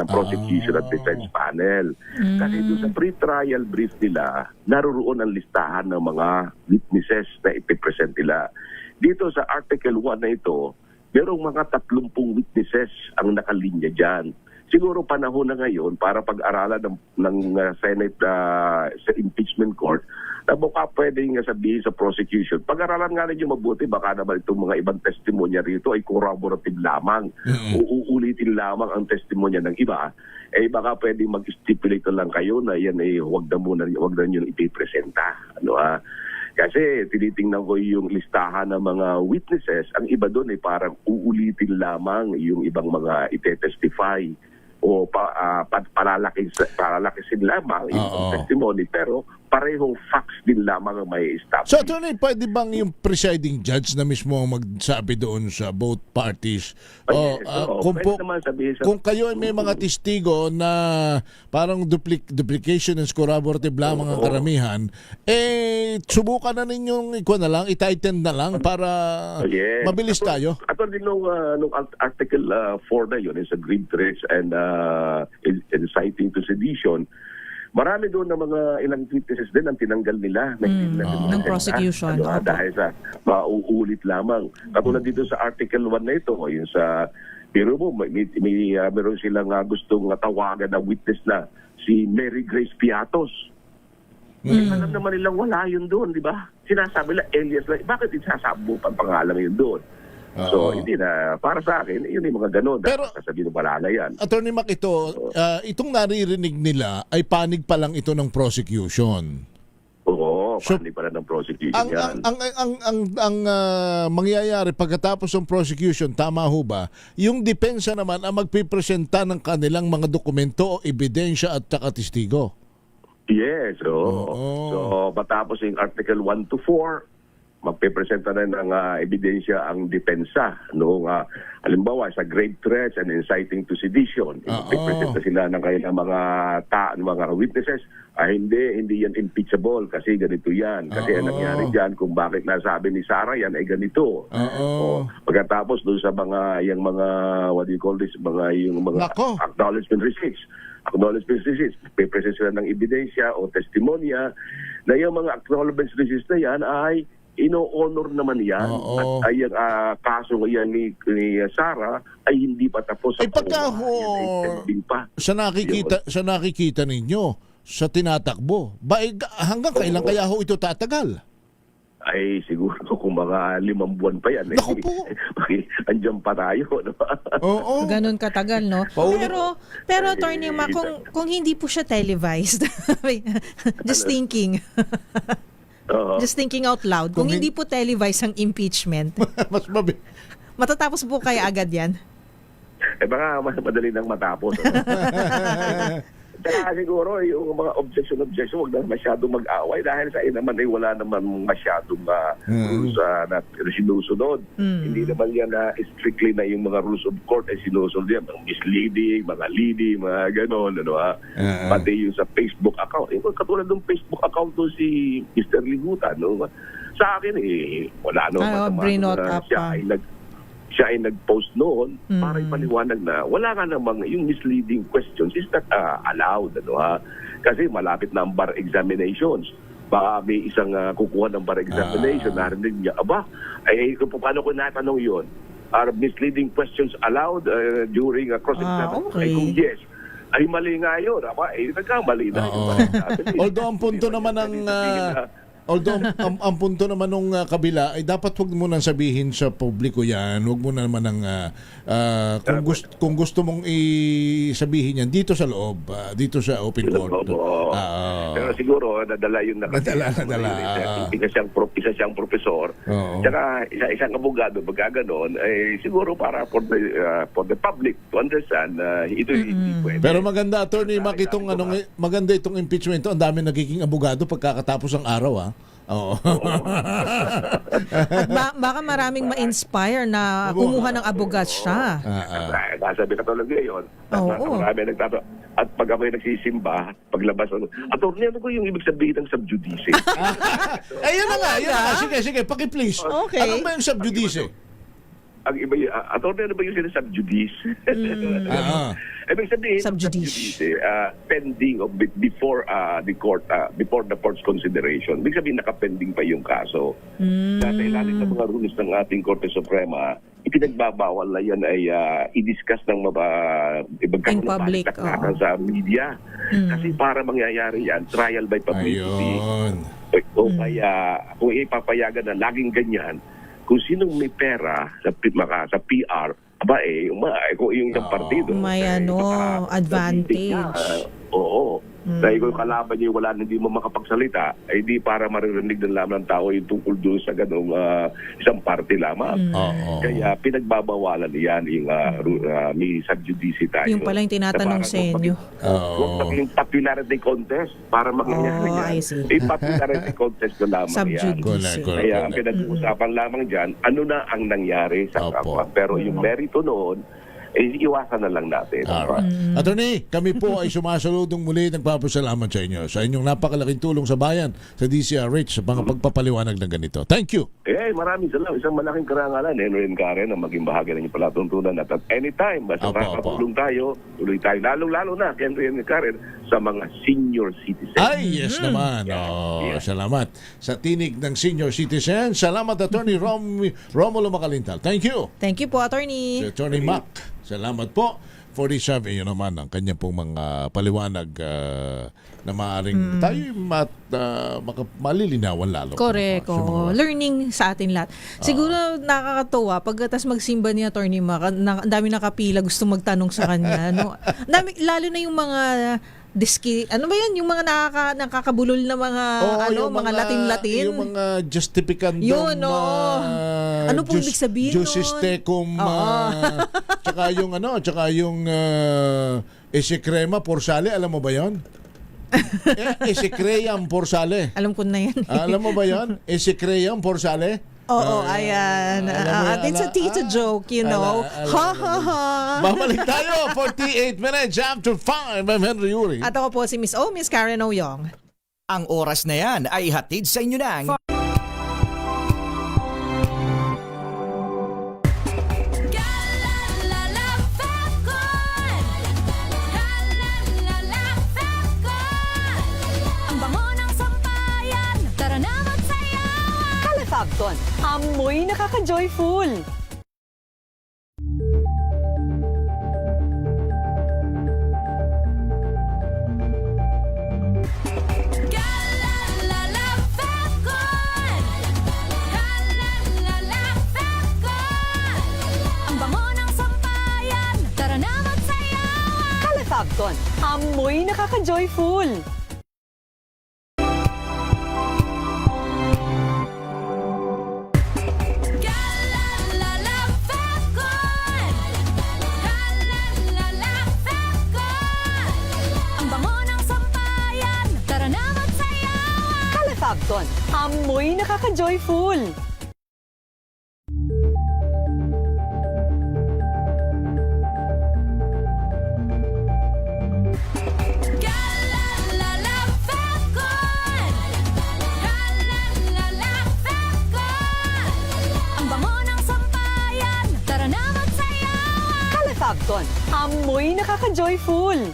prosecution at defense panel. Kasi doon sa pre-trial brief nila, naroon ang listahan ng mga witnesses na ipipresent nila. Dito sa Article 1 na ito, merong mga 30 witnesses ang nakalinya dyan. Siguro panahon na ngayon para pag-aralan ng Senate sa impeachment court na baka pwedeng sabihin sa prosecution. Pag-aralan nga ninyo mabuti, baka naman itong mga ibang testimonya rito ay corroborative lamang. Uulitin lamang ang testimonya ng iba. Baka pwedeng mag-stipulate lang kayo na yan huwag na nyo ipipresenta. Kasi tinitingnan ko yung listahan ng mga witnesses. Ang iba doon ay parang uulitin lamang yung ibang mga ite-testify o palalakisin lamang yung testimony pero parehong facts din lamang ang may establish. So, Attorney, pwede bang yung presiding judge na mismo ang magsabi doon sa both parties? Pwede naman sabihin kung kayo ay may mga testigo na parang duplication and corroborative lamang ang karamihan, subukan na ninyong itighten na lang para mabilis tayo. Attorney, nung Article 4 na yun, is a grave threats and inciting to sedition, marami doon na mga ilang witnesses din ang tinanggal nila ng prosecution. Dahil sa mauulit lamang. Katulad dito sa Article 1 na ito, yung sa pero mo, meron silang gustong tawagan na witness na si Mary Grace Piatos. Alam naman nilang wala yun doon, di ba? Sinasabi lang, Elias lang, bakit isasabi mo pang pangalan yun doon? So, hindi na, para sa akin, yun yung mga ganun. Pero, sasabihin mo, wala na yan. Attorney Mac, itong naririnig nila ay panig pa lang ito ng prosecution. Oo, panig pa lang ng prosecution yan. Ang mangyayari pagkatapos ng prosecution, tama ho ba, yung depensa naman ang magpipresenta ng kanilang mga dokumento o ebidensya at saka testigo? Yes, so matapos yung Article 1 to 4, magpipresenta na ng ebidensya ang depensa. Halimbawa, sa grave threats and inciting to sedition, magpipresenta sila ng kanilang mga witnesses. Hindi yan impeachable kasi ganito yan. Kasi ang nangyari dyan, kung bakit nasabi ni Sarah yan ay ganito. Pagkatapos doon sa mga what do you call this, yung mga acknowledgement receipts, pipresenta sila ng ebidensya o testimonya na yung mga acknowledgement receipts na yan ay ino-honor naman yan. At ay kaso yan ni Sarah ay hindi pa tapos. Ay sa nakikita ninyo sa tinatakbo, hanggang kailan kaya ho ito tatagal? Ay siguro kung mga 5 buwan pa yan. Naku po. Andyan pa tayo. No? Ganun katagal, no? Pero Attorney Ma, kung hindi po siya televised, just thinking. Just thinking out loud. Kung hindi po televised ang impeachment, matatapos po kaya agad yan? Baka mas madali nang matapos. Kaya siguro yung mga objection, huwag na masyadong mag-away dahil sa naman ay wala naman masyadong rules na sinusunod. Hindi naman yan strictly na yung mga rules of court ay sinusunod yan. Mga misleading, mga leading, mga gano'n. Pati yung sa Facebook account. Katulad ng Facebook account to si Mr. Ligutan. Sa akin wala naman. Siya ay nag-post noon para ipaliwanag na wala nga namang yung misleading questions is not allowed. Kasi malapit na ang bar examinations. Baka may isang kukuha ng bar examination, narinig niya, paano ko natanong yun? Are misleading questions allowed during a cross-examination? Kung yes, ay mali nga yun. Nagkamali na yun. Although ang punto naman ang punto naman nung kabila ay dapat huwag mo nang sabihin sa publiko yan. Huwag mo naman kung gusto mong isabihin yan dito sa loob, dito sa open court. Pero siguro nadala yun nadala. Isa siyang profesor. Tsaka isang abogado magaganon siguro para for the public to understand ito hindi pwede. Pero maganda, Attorney Mac, maganda itong impeachment. Ang dami nagiging abogado pagkakatapos ng araw. At baka maraming ma-inspire na kumuha ng abogat siya. Sabi ka talaga yun. Marami nagtato. At pag ako'y nagsisimba, paglabas, Attorney, ano ko yung ibig sabihin ng subjudice? Ayun na nga. Sige, paki-please. Okay. Ano ba yung subjudice? Ang iba Attorney, ano ba yung sinasubjudice? Ibig sabihin, subjudice, pending before the court's consideration. Ibig sabihin, nakapending pa yung kaso. Dahil ilalim ng mga rules ng ating Korte Suprema, ipinagbabawal na yan ay i-discuss ng in public sa media. Kasi para mangyayari yan, trial by publicity. O kaya, kung ipapayagan na laging ganyan, kung sinong may pera sa PR, kung yung partido. May advantage. Dahil kung kalaban niyo wala, hindi mo makapagsalita, ay di para maririnig ng lamang ng tao yung tungkol doon sa ganong isang party lamang. Kaya pinagbabawalan yan yung may subjudice tayo. Yung pala yung tinatanong sa inyo. Huwag maging popularity contest para mangyayari yan. I see. Popularity contest na lamang yan. Subjudice. Kaya ang pinag-uusapan lamang dyan, ano na ang nangyari sa kapwa. Pero yung merito noon, iwasan na lang natin. Attorney, kami po ay sumasaludong muli, nagpapasalamat sa inyo sa inyong napakalaking tulong sa bayan sa DCRH sa mga pagpapaliwanag ng ganito. Thank you. Maraming salamat. Isang malaking karangalan, Henry and Karen, na maging bahagi ng inyong palatuntunan at anytime, basta makakatulong tayo, tuloy tayo. Lalo-lalo na, Henry and Karen, sa mga senior citizens. Ay, yes naman. Salamat. Sa tinig ng senior citizen, salamat Attorney Romulo Macalintal. Thank you. Thank you po, Attorney. Si Attorney Mac, salamat po. 47, yun naman ang kanya pong mga paliwanag na maaaring tayo malilinawan lalo. Correct. Learning sa atin lahat. Siguro nakakatuwa pagkatas magsimba ni Attorney Mac, ang dami nakapila gusto magtanong sa kanya. No? Lalo na yung mga ano ba yan? Yung mga nakakabulol na mga mga Latin-Latin. Yung mga justificandum. Yun, ano pong ibig sabihin nun? Jusis tecum. Tsaka yung esekrema porsale. Alam mo ba yun? Esekream porsale. Alam ko na yan. Alam mo ba yun? Esekream porsale? Ayan. It's a tita joke, you know. Ha, ha, ha. Babalik tayo. 48 minutes after 5. I'm Henry Uri. At ako po si Miss Karen Oyong. Ang oras na yan ay hatid sa inyo ng Fabcon. Amoy nakaka-joyful. Ang bango ng sampayan, tara na magsayawan. Fabcon. Amoy nakaka-joyful. Fabcon. Amoy nakaka-joyful. Ang bango ng sampayan, tara na magsayawan. Fabcon. Amoy nakaka-joyful.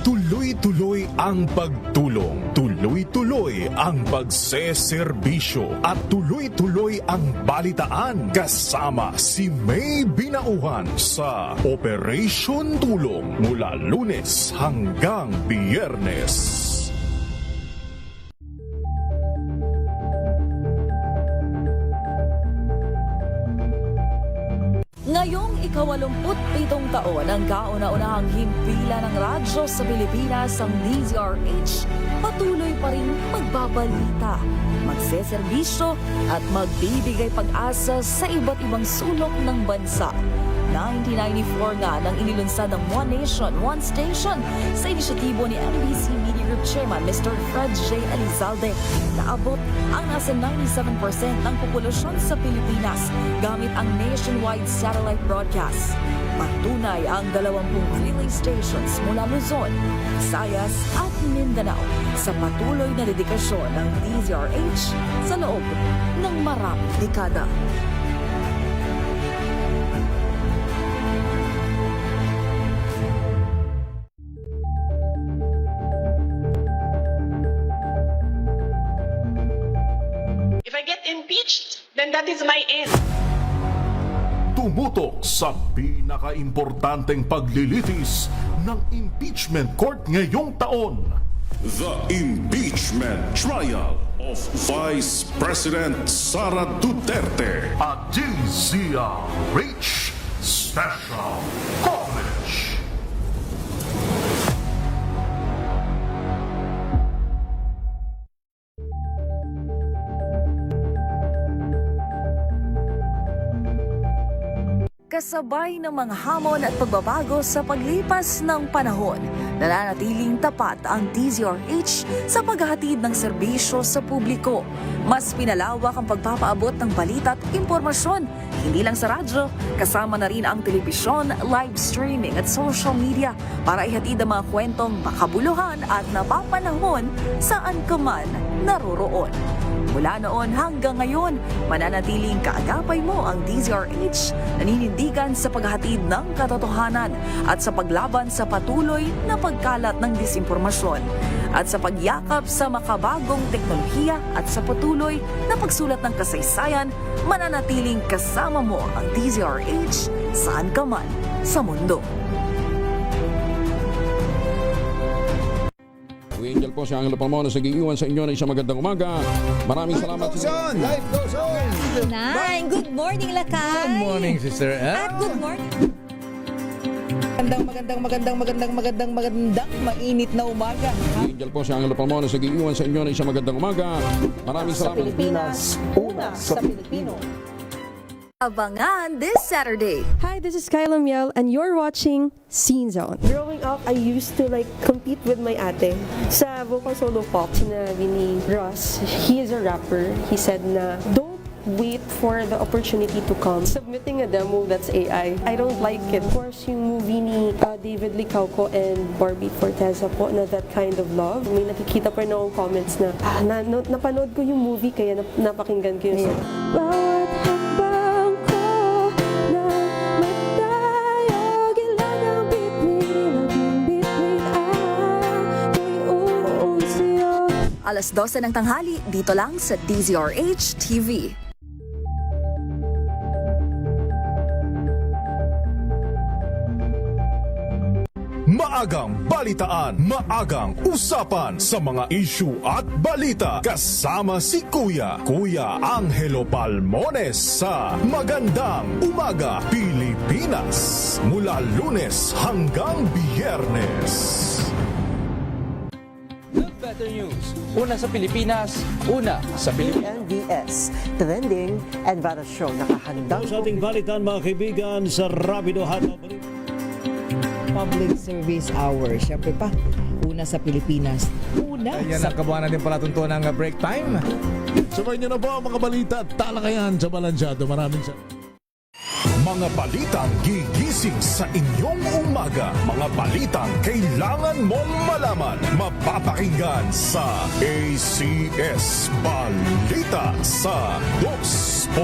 Tuloy-tuloy ang pagtulong, tuloy-tuloy ang pagseserbisyo at tuloy-tuloy ang balitaan kasama si May Binauhan sa Operation Tulong mula Lunes hanggang Biyernes. Ngayong ika-87 taon ang kauna-unahang himpilan ng radyo sa Pilipinas ang DZRH, patuloy pa rin magbabalita, magseserbisyo at magbibigay pag-asa sa iba't ibang sulok ng bansa. 1994 nga nang inilunsad ng One Nation, One Station sa inisyatibo ni NBC Media Group Chairman Mr. Fred J. Elizalde. Naabot ang nasa 97% ng populasyon sa Pilipinas gamit ang nationwide satellite broadcast. Patunay ang 20 relay stations mula Luzon, Visayas at Mindanao sa patuloy na dedikasyon ng DZRH sa loob ng maraming dekada. If I get impeached, then that is my end. Tumutok sa pinaka-importanteng paglilitis ng impeachment court ngayong taon. The Impeachment Trial of Vice President Sara Duterte at DZRH Special Coverage. Kasabay ng mga hamon at pagbabago sa paglipas ng panahon, nananatiling tapat ang DZRH sa paghahatid ng serbisyo sa publiko. Mas pinalawak ang pagpapaabot ng balita at impormasyon, hindi lang sa radyo, kasama na rin ang telebisyon, live streaming at social media para ihatid ang mga kwentong makabuluhan at napapanahon saan ka man naroroon. Mula noon hanggang ngayon, mananatiling kaagapay mo ang DZRH, naninindigan sa paghahatid ng katotohanan at sa paglaban sa patuloy na pagkalat ng disinformasyon at sa pagyakap sa makabagong teknolohiya at sa patuloy na pagsulat ng kasaysayan, mananatiling kasama mo ang DZRH saan ka man sa mundo. Angel po si Angelo Palmona sa giiwan sa inyo na isang magandang umaga. Maraming salamat. Life goes on! Nine, good morning, Lakay! Good morning, Sister Ann. At good morning. Magandang mainit na umaga. Angel po si Angelo Palmona sa giiwan sa inyo na isang magandang umaga. Maraming salamat. Pilipinas, una sa Pilipino. Abangan this Saturday. Hi, this is Kyla Miel and you're watching Scene Zone. Growing up, I used to compete with my ate sa vocal solo pop. Sinabi ni Ross, he is a rapper. He said na, don't wait for the opportunity to come. Submitting a demo that's AI, I don't like it. Of course, yung movie ni David Licauco and Barbie Forteza po na That Kind of Love. May nakikita pa rin akong comments na, napanood ko yung movie kaya napakinggan ko yung song. Bawat hakbang ko na magtayo, gilagang bitbit, naging bitbit ako'y uusyo. Alas 12 ng tanghali, dito lang sa DZRH TV. Maagang balitaan, maagang usapan sa mga issue at balita. Kasama si Kuya Angelo Palmones sa Magandang Umaga Pilipinas. Mula Lunes hanggang Biyernes. Better News. Una sa Pilipinas, una sa Pilipinas. NBS, trending and variety show nakahandang sa ating balitan mga kaibigan sa Rapido Hataw. Public Service Hour. Siyempre pa, una sa Pilipinas. Una Ayan sa... ang kabuhanan din pala tuntunan ng break time. Sabay niyo na po ang mga balita at talakayan sa Balansyado. Maraming salamat. Mga balitang gigising sa inyong umaga. Mga balitang kailangan mong malaman. Mapapakinggan sa ACS Balita sa 2x2.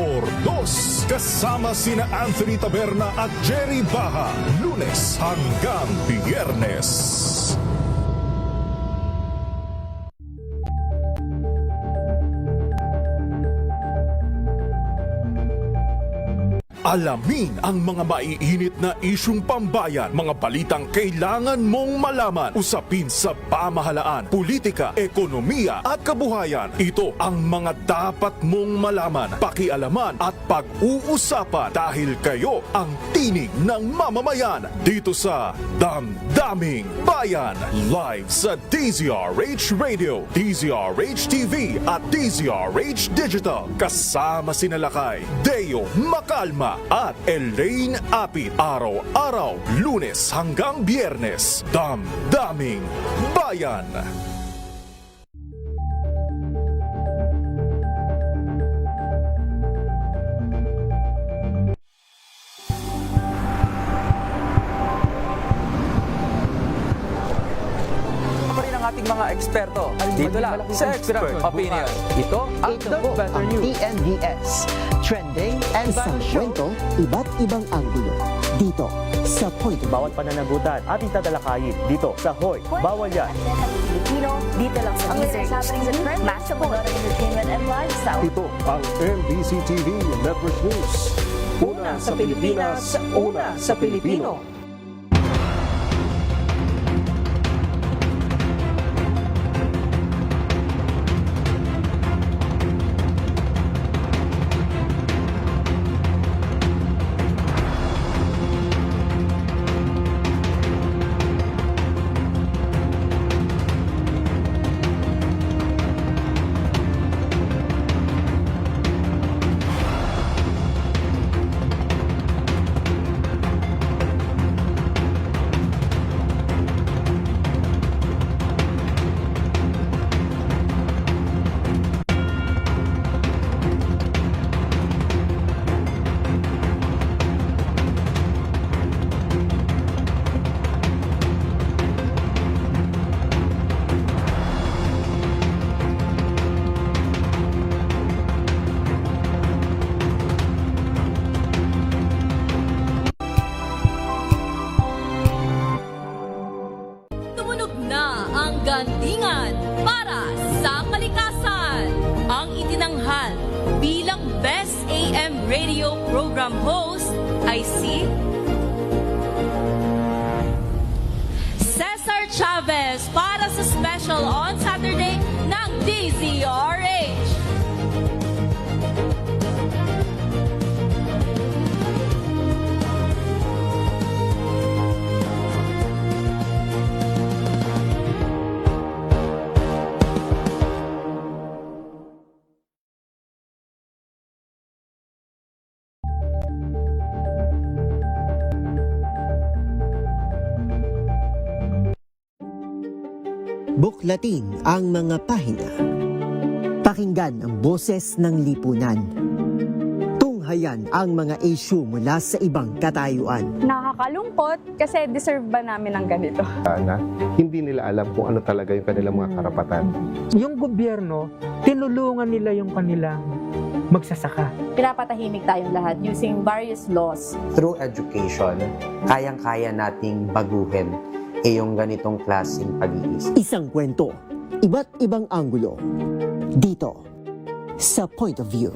Kasama sina Anthony Taberna at Jerry Baha. Lunes hanggang Biyernes. Alamin ang mga maiinit na isyung pambayan, mga balitang kailangan mong malaman, usapin sa pamahalaan, politika, ekonomiya at kabuhayan. Ito ang mga dapat mong malaman, pakialaman at pag-uusapan dahil kayo ang tinig ng mamamayan dito sa Damdaming Bayan. Live sa DZRH Radio, DZRH TV at DZRH Digital. Kasama sina Lakay, Deo Macalma at Elaine Apit. Araw-araw, Lunes hanggang Biyernes. Damdaming Bayan. Ating mga eksperto. Dito lang sa Expert Opinion. Ito ang The Better News. TNVS, trending and isang kwento, iba't ibang anggulo. Dito sa Point. Bawat pananagutan ating tatalakayin dito sa Hoy. Bawal yan. Filipino, dito lang sa DZRH. Match sa mga entertainment and lifestyle. Ito ang MBC TV Network News. Una sa Pilipinas, una sa Pilipino. ang gantingan para sa kalikasan. Ang itinanghal bilang Best AM Radio Program Host ay si Cesar Chavez para sa special on Saturday ng DZRH. Buklatin ang mga pahina. Pakinggan ang boses ng lipunan. Tunghayan ang mga issue mula sa ibang katayuan. Nakakalungkot kasi deserve ba namin ng ganito? Na hindi nila alam kung ano talaga yung kanilang mga karapatan. Yung gobyerno, tinulungan nila yung kanilang magsasaka. Pinapatahimik tayong lahat using various laws. Through education, kayang-kaya nating baguhin yung ganitong klaseng pag-iisip. Isang kwento, iba't ibang anggulo. Dito, sa Point of View.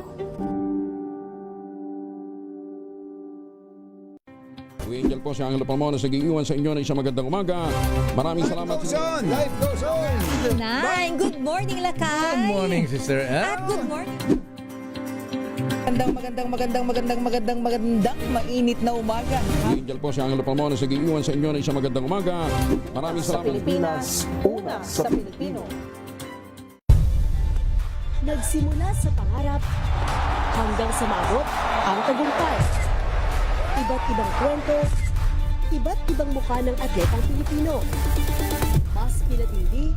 Angel po si Angelo Palmones nag-iiwan sa inyo na isang magandang umaga. Maraming salamat. Life goes on! Nine, good morning, Lakay! Good morning, Sister Elle. At good morning. Magandang mainit na umaga. Angel po si Angelo Palmones nag-iiwan sa inyo na isang magandang umaga. Maraming Sa salamat. Pilipinas, una sa Pilipino. Nagsimula sa pangarap hanggang sa maabot ang tagumpay. Iba't ibang kwento, iba't ibang mukha ng atletang Pilipino. Mas pinatindi,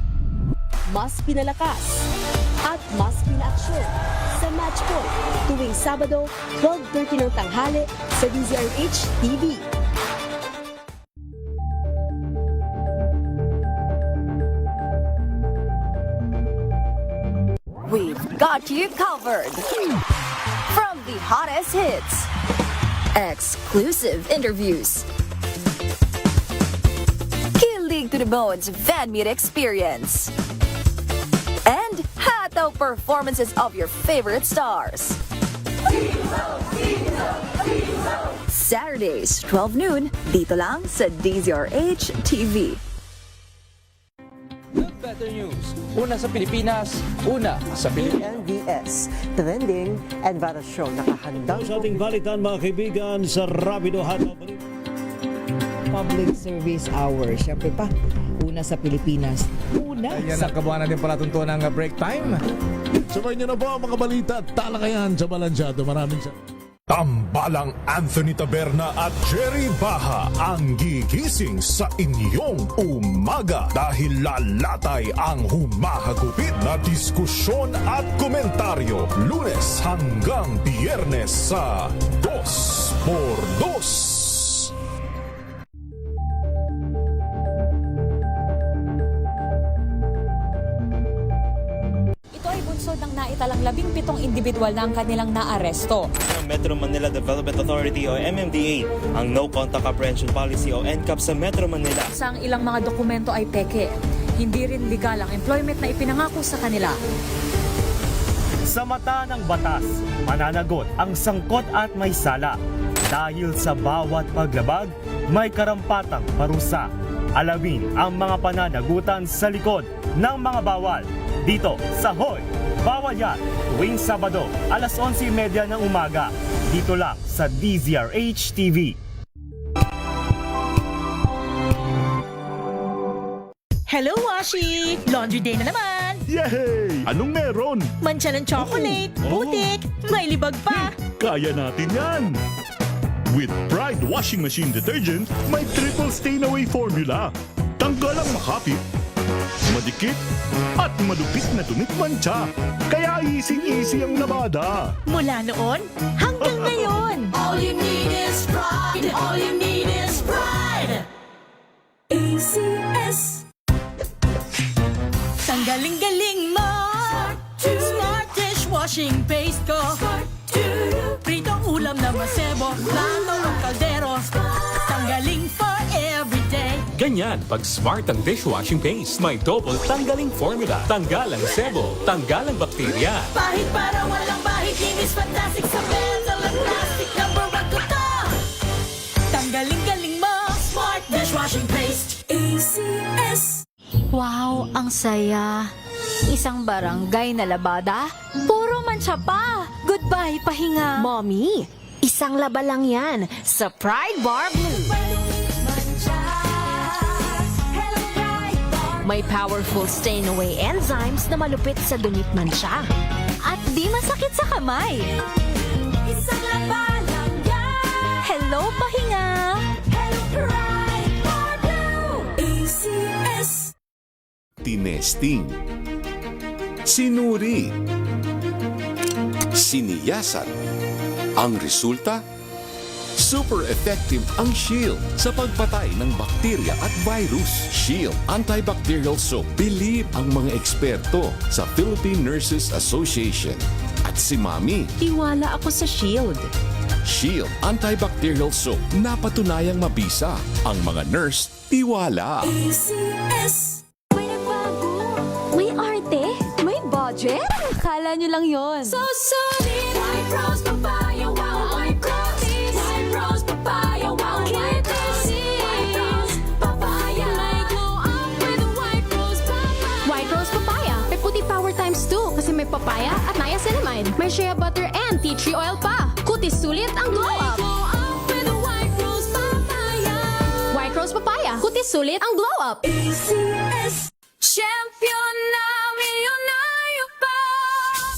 mas pinalakas, at mas pinaaksyon sa Match Point tuwing Sabado, 12:30 ng tanghali sa DZRH TV. We've got you covered. From the hottest hits, exclusive interviews, kilig to the bones fan meet experience, and hataw performances of your favorite stars. Saturdays, 12 noon, dito lang sa DZRH TV. Better news. Una sa Pilipinas, una sa Pilipinas. NBS, trending and viral show. Nakahandang sa ating balitan mga kaibigan sa Rapido Hataw Balita. Public Service Hour. Siyempre pa, una sa Pilipinas. Una Yan ang kabuuan natin palatuntunan ng break time. Sabay niyo na po ang mga balita at talakayan sa Balansyado. Maraming salamat. Tambalang Anthony Taberna at Jerry Baha ang gigising sa inyong umaga dahil lalatay ang humahagupit na diskusyon at komentaryo Lunes hanggang Biyernes sa 2x2. Ng naitalang 17 individual na ang kanilang naaresto. Metro Manila Development Authority o MMDA ang No Contact Apprehension Policy o NCAP sa Metro Manila. Sa ang ilang mga dokumento ay peke. Hindi rin legal ang employment na ipinangako sa kanila. Sa mata ng batas, mananagot ang sangkot at may sala. Dahil sa bawat paglabag, may karampatang parusa. Alamin ang mga pananagutan sa likod ng mga bawal. Dito sa Hoy! Bawal yan, tuwing Sabado, alas 11:30 ng umaga. Dito lang sa DZRH TV. Hello, Washi! Laundry day na naman! Yay! Anong meron? Mancha ng chocolate, putik, may libag pa! Kaya natin yan! With Pride Washing Machine Detergent, may triple stain-away formula. Tanggalang makapit, madikit, at malupit na tumitmantsa. Kaya easy-easy ang labada. Mula noon hanggang ngayon! All you need is pride! All you need is pride! ACS. Tanggaling-galing mo! Smart dishwashing paste ko! Pritong ulam na masebo, plato o kaldero. Tanggaling for everyday. Ganyan pag Smart ang dishwashing paste. May double tanggaling formula. Tanggal ang sebo, tanggal ang bakterya. Pahit para walang bahid, linis fantastic sa metal at plastic na Barracuda. Tanggaling-galing mo, Smart Dishwashing Paste. ACS. Wow, ang saya. Isang barangay na labada, puro mancha pa. Goodbye, pahinga. Mommy, isang laba lang yan sa Pride Bar Blue. May powerful stain-away enzymes na malupit sa dumit mancha. At di masakit sa kamay. Isang laba lang yan. Hello, pahinga. Hello, Pride Bar Blue. ACS. Tinesting, sinuri, siniyasan. Ang resulta? Super effective ang Shield sa pagpatay ng bakterya at virus. Shield Antibacterial Soap. Believe ang mga eksperto sa Philippine Nurses Association. At si Mami. Tiwala ako sa Shield. Shield Antibacterial Soap. Napatunayang mabisa. Ang mga nurse, tiwala. ACS. May arte? May budget? Akala nyo lang yon. So solid. White Rose Papaya, wow, white rose. White Rose Papaya, wow, white rose. White Rose Papaya. May glow up with White Rose Papaya. White Rose Papaya. May puti power times 2 kasi may papaya at niacinamide. May shea butter and tea tree oil pa. Kutis sulit ang glow up. Glow up with White Rose Papaya. White Rose Papaya. Kutis sulit ang glow up. ACS. Champion na milyonaryo pa.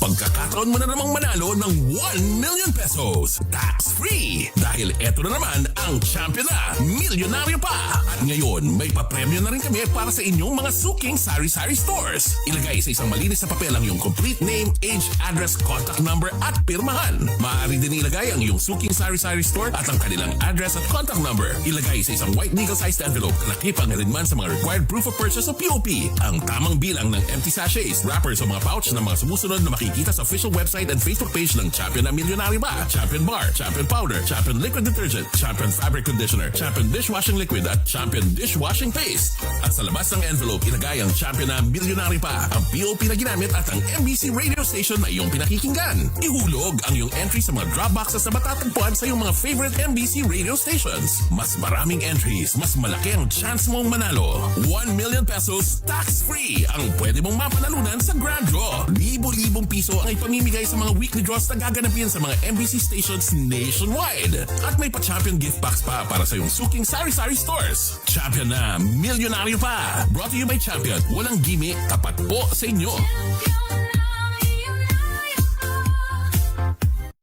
Pagkakataon mo na namang manalo ng 1 million pesos. Tax-free. Dahil eto na naman ang champion na milyonaryo pa. At ngayon, may papremyo na rin kami para sa inyong mga suking sari-sari stores. Ilagay sa isang malinis na papel ang iyong complete name, age, address, contact number at pirmahan. Maaari din ilagay ang iyong suking sari-sari store at ang kanilang address at contact number. Ilagay sa isang white legal-sized envelope na nakipang na rin man sa mga required proof of purchase o POP. Ang tamang bilang ng empty sachets, wrappers o mga pouch ng mga sumusunod na makikita sa official website and Facebook page ng Champion na Milyonaryo Ba, Champion Bar, Champion Powder, Champion Liquid Detergent, Champion Fabric Conditioner, Champion Dishwashing Liquid at Champion Dishwashing Paste. At sa labas ng envelope, ilagay ang Champion na Milyonaryo Pa, ang POP na ginamit at ang MBC radio station na iyong pinakikinggan. Ihulog ang iyong entry sa mga drop boxes na matatagpuan sa iyong mga favorite MBC radio stations. Mas maraming entries, mas malaki ang chance mong manalo. 1 million pesos tax-free ang pwede mong mapanalunan sa Grand Draw. Libo-libong piso ang ipamimigay sa mga weekly draws na gaganapin sa mga MBC stations nationwide. At may pa-champion gift box pa para sa iyong suking sari-sari stores. Champion na milyonaryo pa. Brought to you by Champion. Walang gimmick, tapat po sa inyo.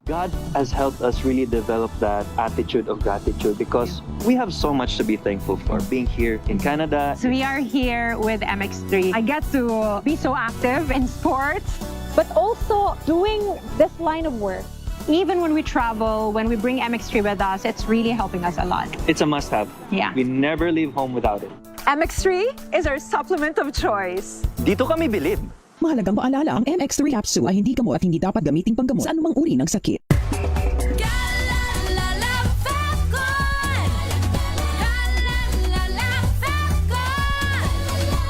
God has helped us really develop that attitude of gratitude because we have so much to be thankful for being here in Canada. So we are here with MX3. I get to be so active in sports, but also doing this line of work. Even when we travel, when we bring MX3 with us, it's really helping us a lot. It's a must-have. Yeah. We never leave home without it. MX3 is our supplement of choice. Dito kami bilib. Mahalagang paalala, ang MX3 capsule ay hindi gamot at hindi dapat gamiting panggamot sa anumang uri ng sakit.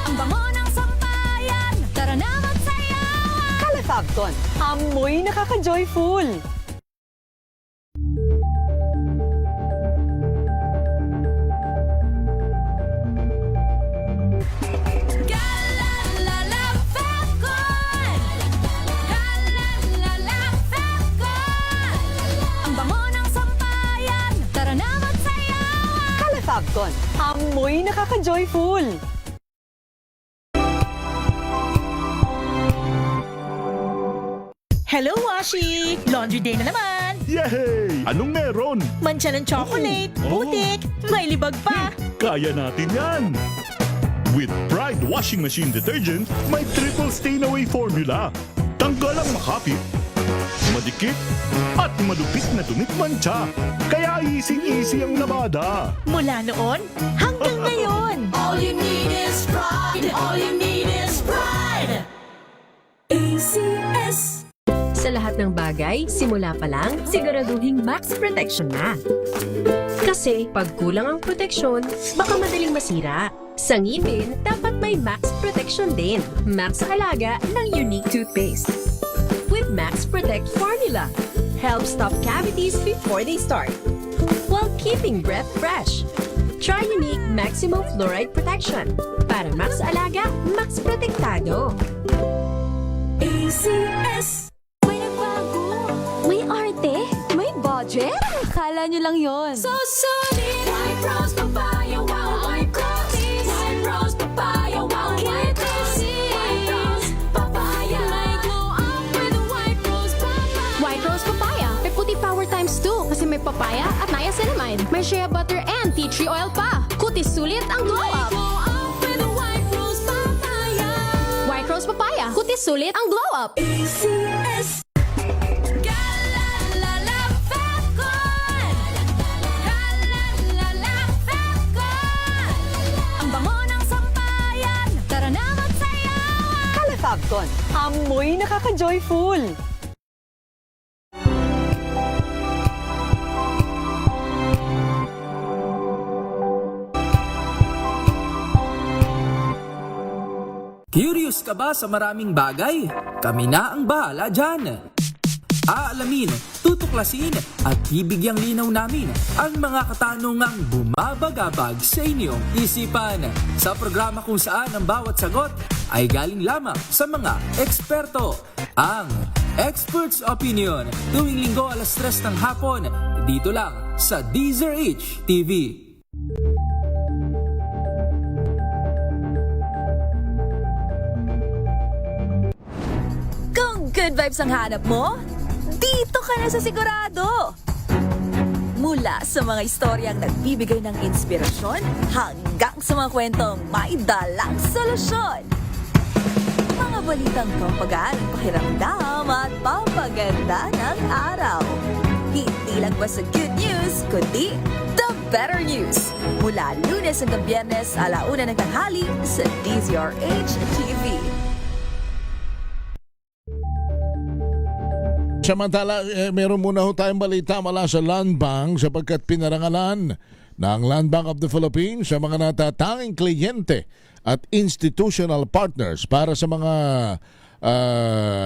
Ang bango ng sampayan, tara na magsayawan. Calefabcon, amoy nakaka-joyful. Calefabcon, amoy nakaka-joyful. Hello, Washi! Laundry day na naman! Yay! Anong meron? Mancha ng chocolate, putik, may libag pa. Kaya natin yan! With Pride Washing Machine Detergent, may triple stain-away formula. Tanggal ang makapit, madikit, at malupit na dumit mancha. Kaya easy-easy ang labada. Mula noon hanggang ngayon. All you need is pride. All you need is pride. ACS. Sa lahat ng bagay, simula pa lang, siguraduhing max protection na. Kasi pag kulang ang proteksyon, baka madaling masira. Sa ngipin, dapat may Max Protection din. Max sa alaga ng Unique Toothpaste. With Max Protect Formula, helps stop cavities before they start, while keeping breath fresh. Try Unique Maximum Fluoride Protection. Para Max sa alaga, Max Protektado. ACS. May nagbago, may arte, may budget. Akala nyo lang yon. So solid. White Rose Papaya, wow, white coffee. White Rose Papaya, wow, white coffee. White Rose Papaya. May glow up with White Rose Papaya. White Rose Papaya. May puti power times 2 kasi may papaya at niacinamide. May shea butter and tea tree oil pa. Kutis sulit ang glow up. Glow up with White Rose Papaya. White Rose Papaya. Kutis sulit ang glow up. ACS. Fabcon, amoy nakaka-joyful! Curious ka ba sa maraming bagay? Kami na ang bahala dyan. Aalamin, tutuklasin at bibigyang linaw namin ang mga katanungang bumabagabag sa inyong isipan. Sa programa kung saan ang bawat sagot ay galing lamang sa mga eksperto. Ang Expert's Opinion tuwing linggo 3:00 ng hapon dito lang sa DZRH TV. Kung good vibes ang hanap mo, dito ka na sa sigurado! Mula sa mga istoryang nagbibigay ng inspirasyon hanggang sa mga kwentong may dalang solusyon. Mga balitang pampagaan, pakiramdam at papaganda ng araw. Hindi lang ba sa good news, kundi the better news. Mula Lunes hanggang Biyernes, 1:00 ng tanghali sa DZRH TV. Samantala, meron muna ho tayong balita mula sa Land Bank sapagkat pinarangalan ng Land Bank of the Philippines sa mga natatanging kliyente at institutional partners para sa mga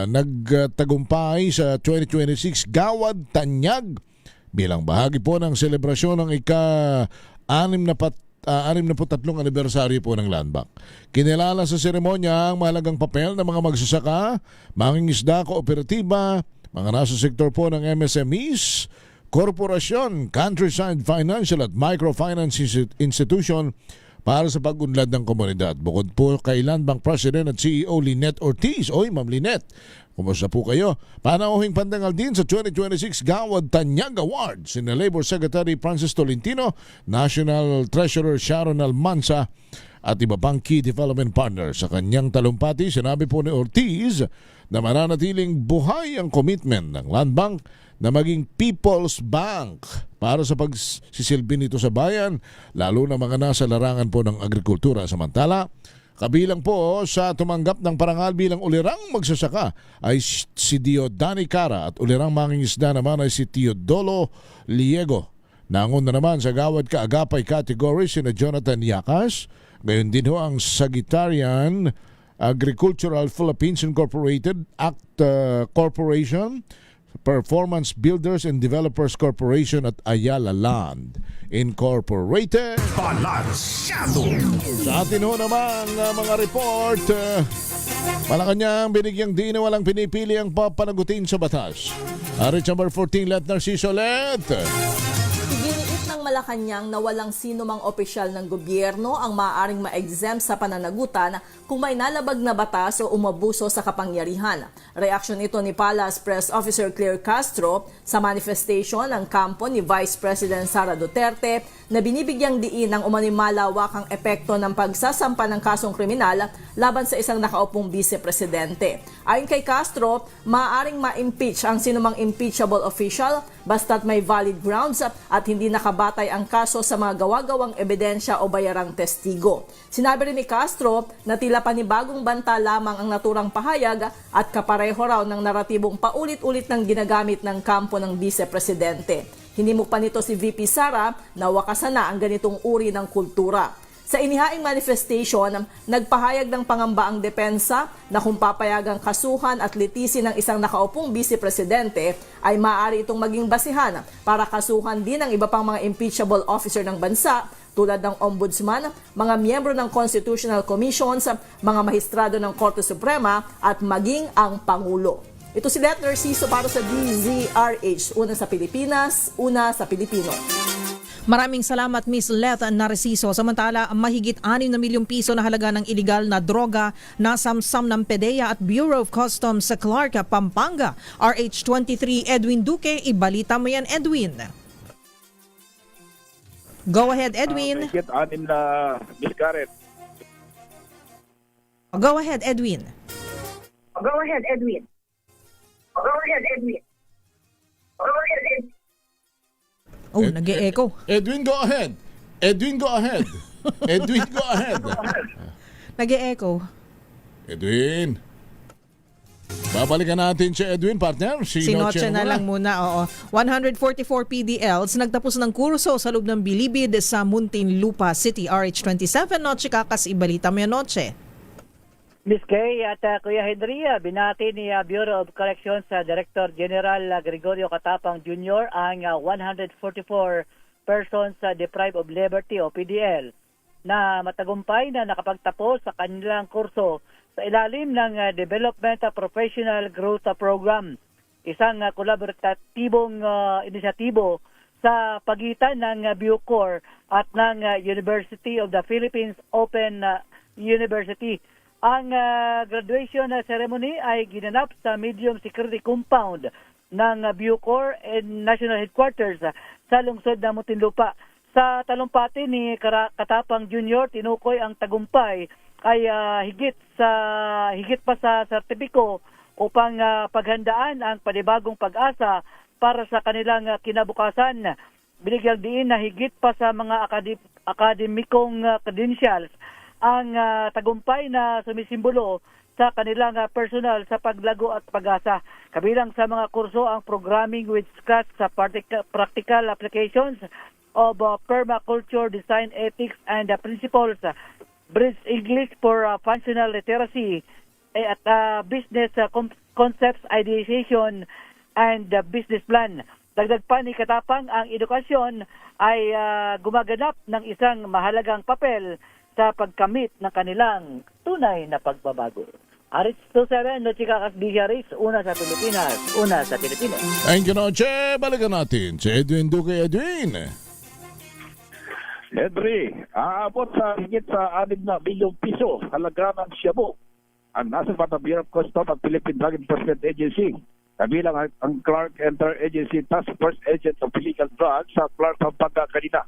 nagtagumpay sa 2026 Gawad Tanyag bilang bahagi po ng selebrasyon ng ika-63 anibersaryo po ng Land Bank. Kinilala sa seremonya ang mahalagang papel ng mga magsasaka, mangingisda, kooperatiba, mga nasa sektor po ng MSMEs, korporasyon, countryside financial at microfinance institution para sa pag-unlad ng komunidad. Bukod po kay Land Bank President at CEO Lynette Ortiz. Oy, Ma'am Lynette, kumusta po kayo? Panauhing pandangal din sa 2026 Gawad Tanyag Awards in Labor Secretary Francis Tolentino, National Treasurer Sharon Almanza at iba pang key development partners. Sa kanyang talumpati, sinabi po ni Ortiz na mananatiling buhay ang commitment ng Land Bank na maging People's Bank para sa pagsisilbi nito sa bayan, lalo na mga nasa larangan po ng agrikultura. Samantala, kabilang po sa tumanggap ng parangal bilang ulirang magsasaka ay si Diodani Cara at ulirang mangingisda naman ay si Teodolo Liego. Nangon na naman sa Gawad Kaagapay category sina Jonathan Yakas, gayon din ho ang Sagittarian Agricultural Philippines Incorporated, ACT Corporation, Performance Builders and Developers Corporation at Ayala Land Incorporated. Balansyado! Sa atin ho naman mga report, Malacanang binigyang diin na walang pinipili ang papanagutin sa batas. Arit number 14, Let Narciso Let. Iginiit ng Malacanang na walang sino mang opisyal ng gobyerno ang maaaring ma-exempt sa pananagutan kung may nalabag na batas o umabuso sa kapangyarihan. Reaksyon ito ni Palace Press Officer Claire Castro sa manifestation ng kampo ni Vice President Sara Duterte na binibigyang diin ng umanimalawakang epekto ng pagsasampa ng kasong kriminal laban sa isang nakaupong vice-presidente. Ayon kay Castro, maaaring ma-impeach ang sinumang impeachable official basta't may valid grounds at hindi nakabatay ang kaso sa mga gawa-gawang ebidensya o bayarang testigo. Sinabi rin ni Castro na tila panibagong banta lamang ang naturang pahayag at kapareho raw ng naratibong paulit-ulit ng ginagamit ng kampo ng vice-presidente. Hinimok pa nito si VP Sara na wakasan na ang ganitong uri ng kultura. Sa inihaing manifestation, nagpahayag ng pangamba ang depensa na kung papayagang kasuhan at litisin ng isang nakaupong vice-presidente ay maaari itong maging basihan para kasuhan din ang iba pang mga impeachable officer ng bansa tulad ng ombudsman, mga miyembro ng Constitutional Commissions, mga mahistrado ng Korte Suprema at maging ang Pangulo. Ito si Let Narciso para sa DZRH, una sa Pilipinas, una sa Pilipino. Maraming salamat Miss Let Narciso. Samantala, mahigit 6 na milyong piso na halaga ng iligal na droga na samsam ng PDEA at Bureau of Customs sa Clark, Pampanga. RH23 Edwin Duque, ibalita mo yan Edwin. Go ahead Edwin. Mahigit 6 na Miss Karen. Go ahead Edwin. Go ahead Edwin. Go ahead Edwin. Go ahead Edwin. Oh, nag-e-echo. Edwin, go ahead. Edwin, go ahead. Edwin, go ahead. Nag-e-echo. Edwin. Babalikan natin si Edwin, partner. Si Noche na lang muna, oo. 144 PDLs nagtapos ng kurso sa loob ng Bilibid sa Muntinlupa City. RH27, Noche Kakas, ibalita mo yan, Noche. Miss Kay at Kuya Henry, binati ni Bureau of Corrections Director General Gregorio Catapang Jr. ang 144 persons deprived of liberty o PDL na matagumpay na nakapagtapos sa kanilang kurso sa ilalim ng Development Professional Growth Program, isang kolaboratibong inisyatibo sa pagitan ng Bucor at ng University of the Philippines Open University. Ang graduation ceremony ay ginanap sa medium security compound ng Bucor and National Headquarters sa lungsod ng Muntinlupa. Sa talumpati ni Katapang Jr., tinukoy ang tagumpay ay higit pa sa sertipiko upang paghandaan ang panibagong pag-asa para sa kanilang kinabukasan. Binigyang diin na higit pa sa mga akademikong credentials ang tagumpay na sumisimbolo sa kanilang personal sa paglago at pag-asa. Kabilang sa mga kurso ang programming with scratch sa practical applications of permaculture, design ethics and principles, bridge English for functional literacy, at business concepts ideation and business plan. Dagdag pa ni Katapang, ang edukasyon ay gumaganap ng isang mahalagang papel sa pagkamit ng kanilang tunay na pagbabago. RH27, Noche Kakas, DZRH, una sa Pilipinas, una sa Pilipinas. Thank you, Noche. Balikan natin si Edwin Duque. Edwin. Henry, aabot sa higit sa 6 na bilyong piso halaga ng shabu ang nasa Bureau of Customs at Philippine Drug Enforcement Agency. Kabilang ang Clark Inter-Agency Task Force Agent of Illegal Drugs sa Clark, Pampanga kanina.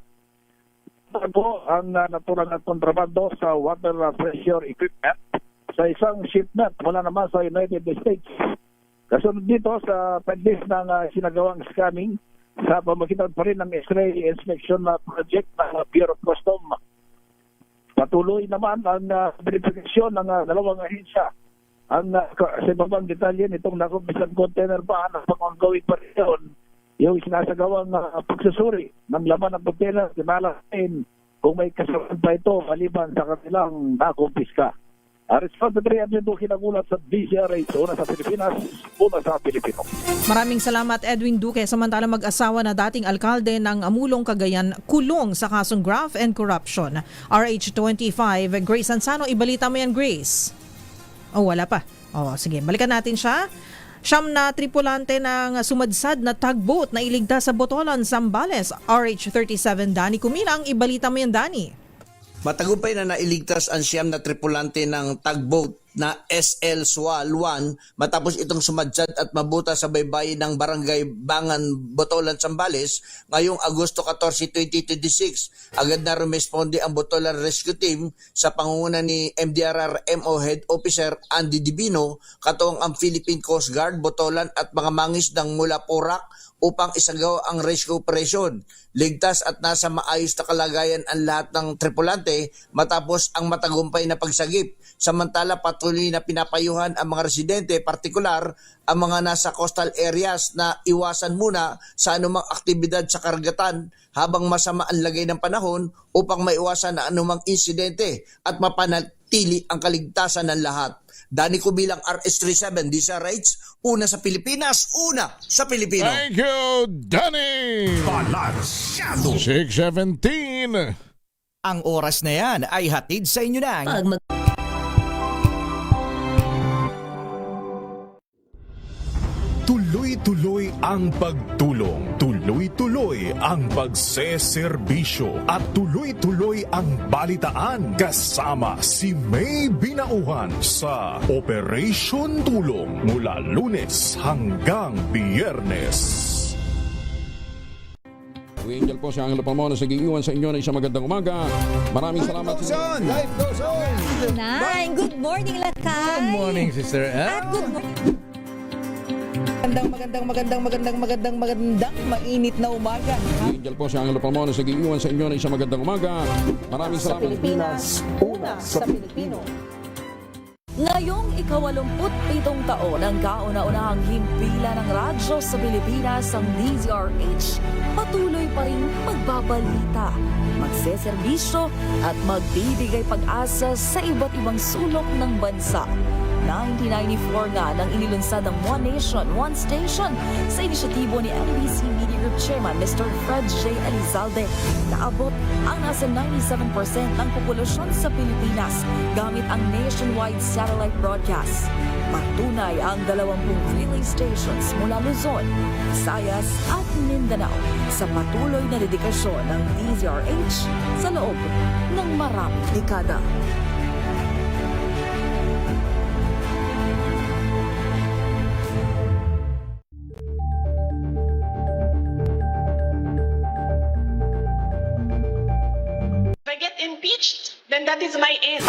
Ito ang naturang at kontrabando sa water pressure equipment sa isang shipment mula naman sa United States. Kasunod dito sa paglis ng sinagawang scamming sa pamagitan pa rin ng X-ray inspection project ng Bureau of Customs. Patuloy naman ang verifikasyon ng dalawang ahensya. Ang sa ibang detalye nitong nakumpisang container ba na pang-ongoing pa rin yung sinasagawang pagsusuri ng laman ng container, kinalain kung may kasalanan pa ito maliban sa kanilang nakumpiska. RH23 ang yung kinagulat sa DZRH, una sa Pilipinas, una sa Pilipino. Maraming salamat Edwin Duque. Samantala mag-asawa na dating alkalde ng Amulong, Cagayan, kulong sa kasong graft and corruption. RH25, Grace Ansano, ibalita mo yan Grace. Oh, wala pa. Oh, sige, balikan natin siya. Siyam na tripulante ng sumadsad na tugboat na iligtas sa Botolan, Zambales. RH37, Dani Kumilang, ibalita mo yan Dani. Matagumpay na nailigtas ang siyam na tripulante ng tugboat na SL Sual 1 matapos itong sumadsad at mabuta sa baybayin ng Barangay Bangan, Botolan, Zambales ngayong Agosto 14, 2026. Agad na rumesponde ang Botolan Rescue Team sa pangunguna ni MDRR MO Head Officer Andy Divino, katuwang ang Philippine Coast Guard, Botolan at mga mangisdang mula Porac upang isagawa ang rescue operation. Ligtas at nasa maayos na kalagayan ang lahat ng tripulante matapos ang matagumpay na pagsagip. Samantala patuloy na pinapayuhan ang mga residente, partikular ang mga nasa coastal areas, na iwasan muna sa anumang aktibidad sa karagatan habang masama ang lagay ng panahon upang maiwasan ang anumang insidente at mapanatili ang kaligtasan ng lahat. Dani ko bilang RS37, DZRH, una sa Pilipinas, una sa Pilipino. Thank you, Danny! Balansyado! 6:17. Ang oras na yan ay hatid sa inyo ng Tuloy-tuloy ang pagtulong, tuloy-tuloy ang pagseserbisyo at tuloy-tuloy ang balitaan kasama si May Binauhan sa Operation Tulong mula Lunes hanggang Biyernes. Angel po si Angelo Palmona sa giiwan sa inyo ng isang magandang umaga. Maraming salamat. Life goes on! Good morning, Lakay! Good morning, Sister Ann. At good morning. Magandang mainit na umaga. Angel po si Angelo Palmona sa giiwan sa inyo ng isang magandang umaga. Maraming Sa salamat. Pilipinas, una sa Pilipino. Ngayong ika-87 taon ang kauna-unahang himpilan ng radyo sa Pilipinas, ang DZRH, patuloy pa rin magbabalita, magseserbisyo at magbibigay pag-asa sa iba't ibang sulok ng bansa. 1994 nga nang inilunsad ang One Nation, One Station sa inisyatibo ni MBC Media Group Chairman Mr. Fred J. Elizalde. Naabot ang nasa 97% ng populasyon sa Pilipinas gamit ang nationwide satellite broadcast. Patunay ang 20 relay stations mula Luzon, Visayas at Mindanao sa patuloy na dedikasyon ng DZRH sa loob ng maraming dekada. If I get impeached, then that is my end.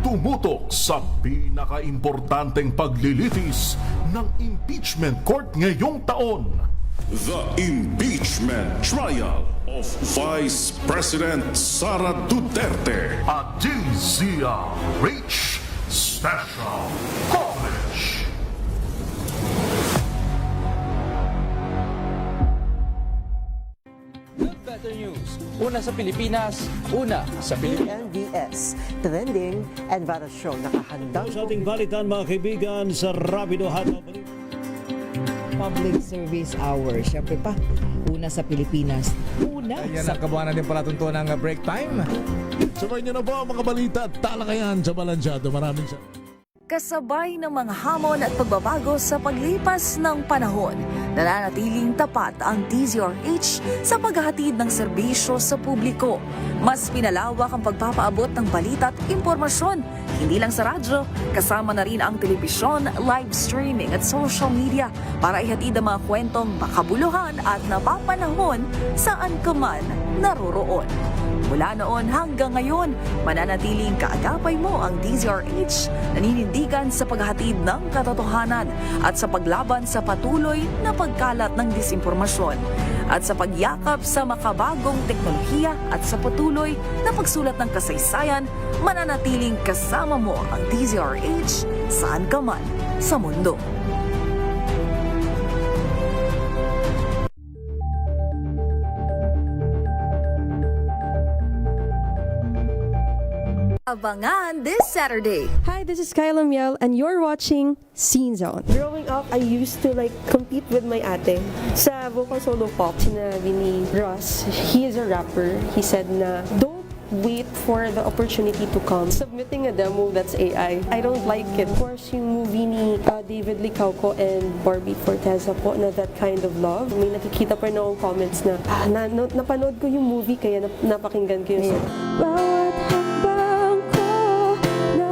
Tumutok sa pinaka-importanteng paglilitis ng impeachment court ngayong taon. The impeachment trial of Vice President Sara Duterte. A DZRH Special Coverage. Better news. Una sa Pilipinas, una sa Pilipinas. NBS, trending and viral show. Nakahandang sa ating balitan mga kaibigan sa Rapido Hataw. Public Service Hour. Siyempre pa, una sa Pilipinas. Una Ayan sa... ang kabuhanan din pala tuntunan ng break time. Sabay niyo na po ang mga balita at talakayan sa Balansyado. Maraming salamat. Kasabay ng mga hamon at pagbabago sa paglipas ng panahon, nananatiling tapat ang DZRH sa paghahatid ng serbisyo sa publiko. Mas pinalawak ang pagpapaabot ng balita at impormasyon, hindi lang sa radyo, kasama na rin ang telebisyon, live streaming at social media para ihatid ang mga kwentong makabuluhan at napapanahon saan ka man naroroon. Mula noon hanggang ngayon, mananatiling kaagapay mo ang DZRH, naninindigan sa paghatid ng katotohanan at sa paglaban sa patuloy na pagkalat ng disinformasyon at sa pagyakap sa makabagong teknolohiya at sa patuloy na pagsulat ng kasaysayan, mananatiling kasama mo ang DZRH saan ka man sa mundo. Abangan this Saturday. Hi, this is Kyla Miel and you're watching Scene Zone. Growing up, I used to compete with my ate sa vocal solo pop. Sinabi ni Ross, he is a rapper. He said na, don't wait for the opportunity to come. Submitting a demo that's AI, I don't like it. Of course, yung movie ni David Licauco and Barbie Forteza po na That Kind of Love. May nakikita pa rin akong comments na, napanood ko yung movie kaya napakinggan ko yung song. Bawat hakbang ko na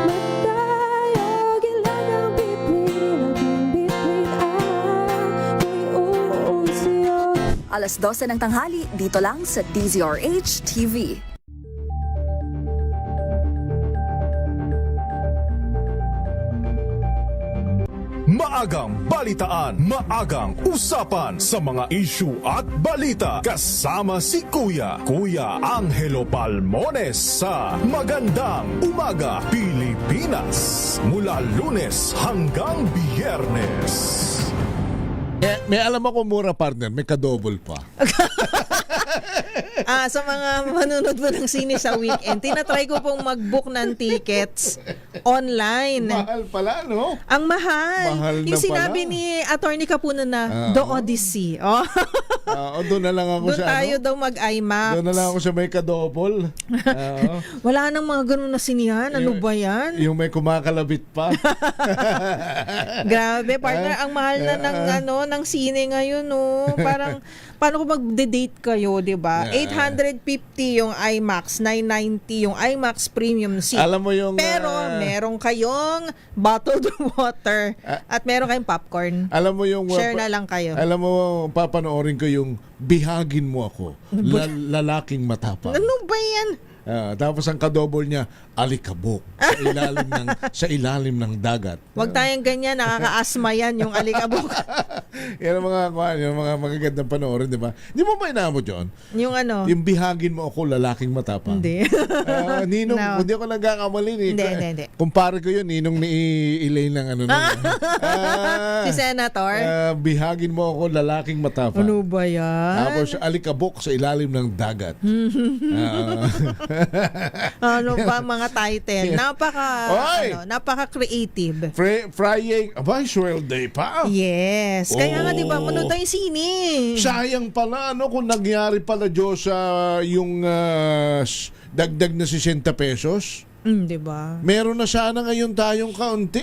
magtayo, gilagang bitbit, laging bitbit ako'y uunsiyo. Alas 12 ng tanghali, dito lang sa DZRH TV. Maagang balitaan, maagang usapan sa mga issue at balita. Kasama si Kuya Angelo Palmones sa Magandang Umaga Pilipinas. Mula Lunes hanggang Biyernes. May alam ako mura, partner, may kadouble pa. Sa mga manonood mo ng sine sa weekend, tinatry ko pong mag-book ng tickets online. Mahal pala, no? Ang mahal. Mahal na Yung sinabi pala. ni Attorney Capuna na The Odyssey. Doon na lang ako Doon sa tayo daw mag-IMAX. Doon na lang ako sa may kadouble. Wala nang mga ganun na sinihan. Ano ba yan? Yung may kumakalabit pa. Grabe, partner. Ang mahal na ng sine ngayon, no? Parang, paano kung mag-date kayo, di ba? 850 yung IMAX, 990 yung IMAX Premium seat. Alam mo yung... Pero meron kayong bottled water at meron kayong popcorn. Alam mo yung... Share na lang kayo. Alam mo, papanoorin ko yung Bihagin Mo Ako. Lalaking Matapang. Ano ba yan? Tapos ang kadouble niya, Alikabok. Sa ilalim ng dagat. Huwag tayong ganyan, nakaka-asma yan yung alikabok. Yan ang mga magagandang panoorin, di ba? Di mo ba inaabot yun? Yung ano? Yung Bihagin Mo Ako, Lalaking Matapang. Hindi. Ninong, No. hindi ako nagkakamali. Hindi. Kumpare ko yun, Ninong ni Elaine ng ano. Si Senator? Bihagin Mo Ako, Lalaking Matapang. Ano ba yan? Tapos Alikabok sa ilalim ng dagat. Ano ba mga title? Napaka-creative. Friday, Swell Day pa. Yes. Kaya nga, di ba, manood tayo sine. Sayang pala, kung nangyari pala, Diyos, yung dagdag na 60 pesos. Di ba? Meron na sana ngayon tayong kaunti,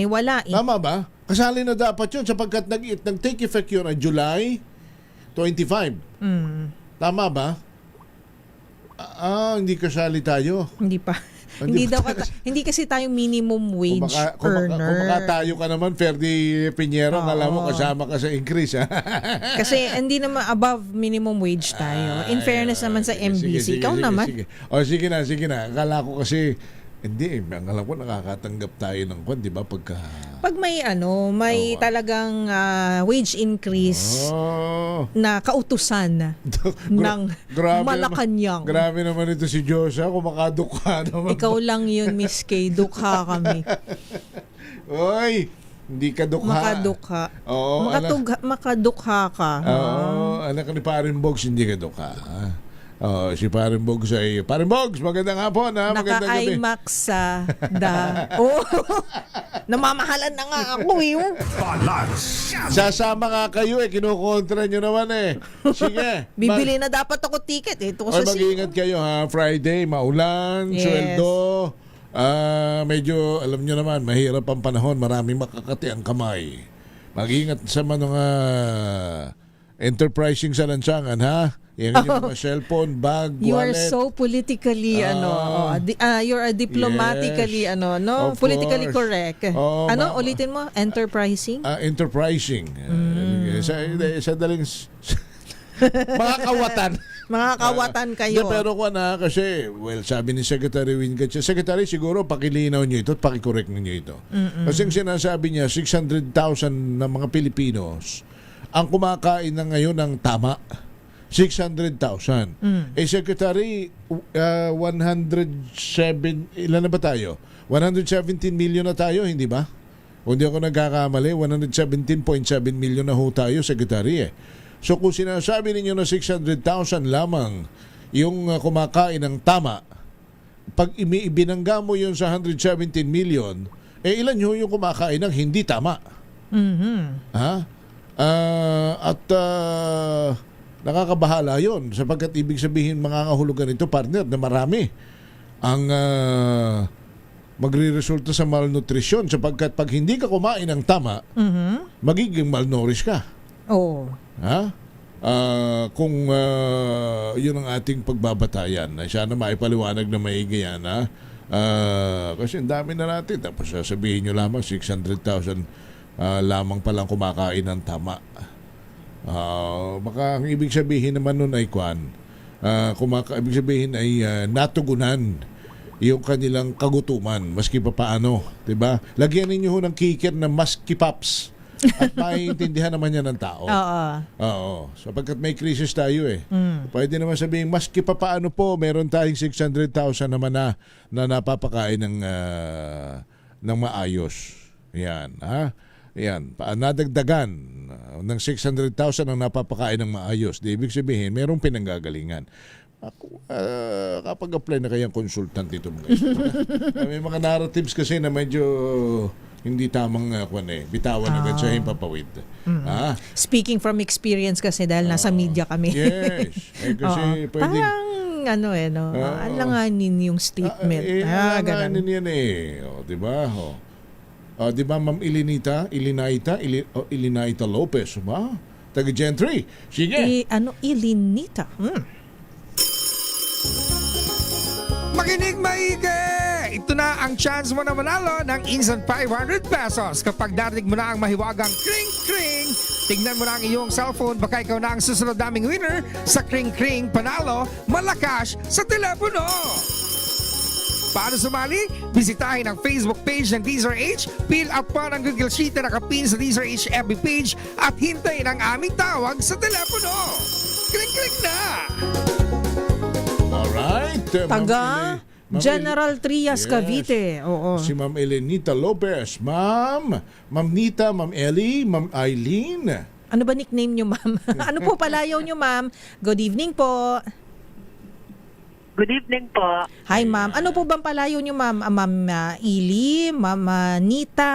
wala. Tama ba? Kasali na dapat yun sapagkat nag-take effect yun on July 25. Tama ba? Hindi kasali tayo. Hindi pa. Hindi kasi tayong minimum wage earner. Kung makatayo ka naman, Ferdy Piñero, alam mo, kasama ka sa increase. Kasi hindi naman above minimum wage tayo. In fairness naman sa MBC. Ikaw naman. Sige na. Akala ko kasi, hindi, ang alam ko nakakatanggap tayo ng kwan, di ba? Pag may talagang wage increase na kautusan ng Malacanang. Grabe naman ito si Josa, kumakadukha naman. Ikaw lang yun, Miss Kay. Dukha kami. Oy, hindi ka dukha. Makadukha. Makadukha ka. Anak ni Parin Bogs, hindi ka dukha. Si Parin Bogs ay... Parin Bogs, magandang hapon, ha? Magandang gabi. Naka-IMAX sa namamahalan na nga ako, Sasama nga kayo, kinukontra nyo naman, Sige. Bibili na dapat ako ticket, mag-iingat kayo, ha? Friday, maulan, sweldo. Medyo, alam nyo naman, mahirap ang panahon, maraming makakati ang kamay. Mag-iingat sa mga enterprising sa lansangan, ha? Yan yung mga cellphone, bag, wallet. You are so politically, you're a diplomatically, politically correct. Ulitin mo? Enterprising? Enterprising. Isa daling... mga kawatan. Mga kawatan kayo. Pero kasi, sabi ni Secretary Wingatch, Secretary, siguro pakilinaw nyo ito at pakikorek nyo ito. Kasi ang sinasabi niya, 600,000 na mga Pilipinos ang kumakain na ngayon ng tama. 600,000. Secretary, 107, ilan na ba tayo? 117 million na tayo, hindi ba? Kung di ako nagkakamali, 117.7 million na ho tayo, Secretary. So kung sinasabi ninyo na 600,000 lamang yung kumakain ng tama, pag ibinangga mo yun sa 117 million, ilan yung kumakain ng hindi tama? Nakakabahala yun sapagkat ibig sabihin makakahulugan ito, partner, na marami ang magre-resulta sa malnutrition sapagkat pag hindi ka kumain ng tama, magiging malnourished ka. Kung yun ang ating pagbabatayan, sana maipaliwanag na maigi yan, kasi ang dami na natin, tapos sasabihin nyo lamang 600,000 lamang palang kumakain ng tama. Baka ang ibig sabihin naman nun ay ibig sabihin ay natugunan yung kanilang kagutuman, maski pa paano, 'di ba? Lagyan ninyo ho ng kicker na maski pops. At maiintindihan naman yan ng tao. Oo. Sapagkat may krisis tayo eh. Pwede naman sabihin, maski pa paano po, meron tayong 600,000 naman na napapakain ng maayos. Yan. Ha? Yan. Nadagdagan ng 600,000 ang napapakain ng maayos. Di ibig sabihin, merong pinanggagalingan. Ako, kapag apply na kayang consultant dito mga ito. May mga narratives kasi na medyo hindi tamang bitawan agad siya yung papawid. Speaking from experience kasi dahil nasa media kami. Yes. Kasi pwede. Parang alanganin yung statement. Alanganin yan eh. Diba? Diba Ma'am Ilinaita Lopez, ba? Taga Gentry. Sige. Ilinita? Makinig maigi! Ito na ang chance mo na manalo ng instant 500 pesos kapag narinig mo na ang mahiwagang kring-kring. Tignan mo na ang iyong cellphone, baka ikaw na ang susunod naming winner sa kring-kring panalo malakas sa telepono. Paano sumali? Bisitahin ang Facebook page ng DZRH, fill up pa ng Google Sheet na nakapin sa DZRH FB page at hintayin ang aming tawag sa telepono. Kring-kring na! Alright. Taga General Trias, Cavite. Oo. Si Ma'am Elenita Lopez. Ma'am Nita, Ma'am Ellie, Ma'am Eileen. Ano ba nickname nyo, ma'am? Ano po palayaw nyo, ma'am? Good evening po. Good evening po. Hi, ma'am. Ano po bang palayaw nyo, ma'am? Ma'am Eli, Ma'am Nita,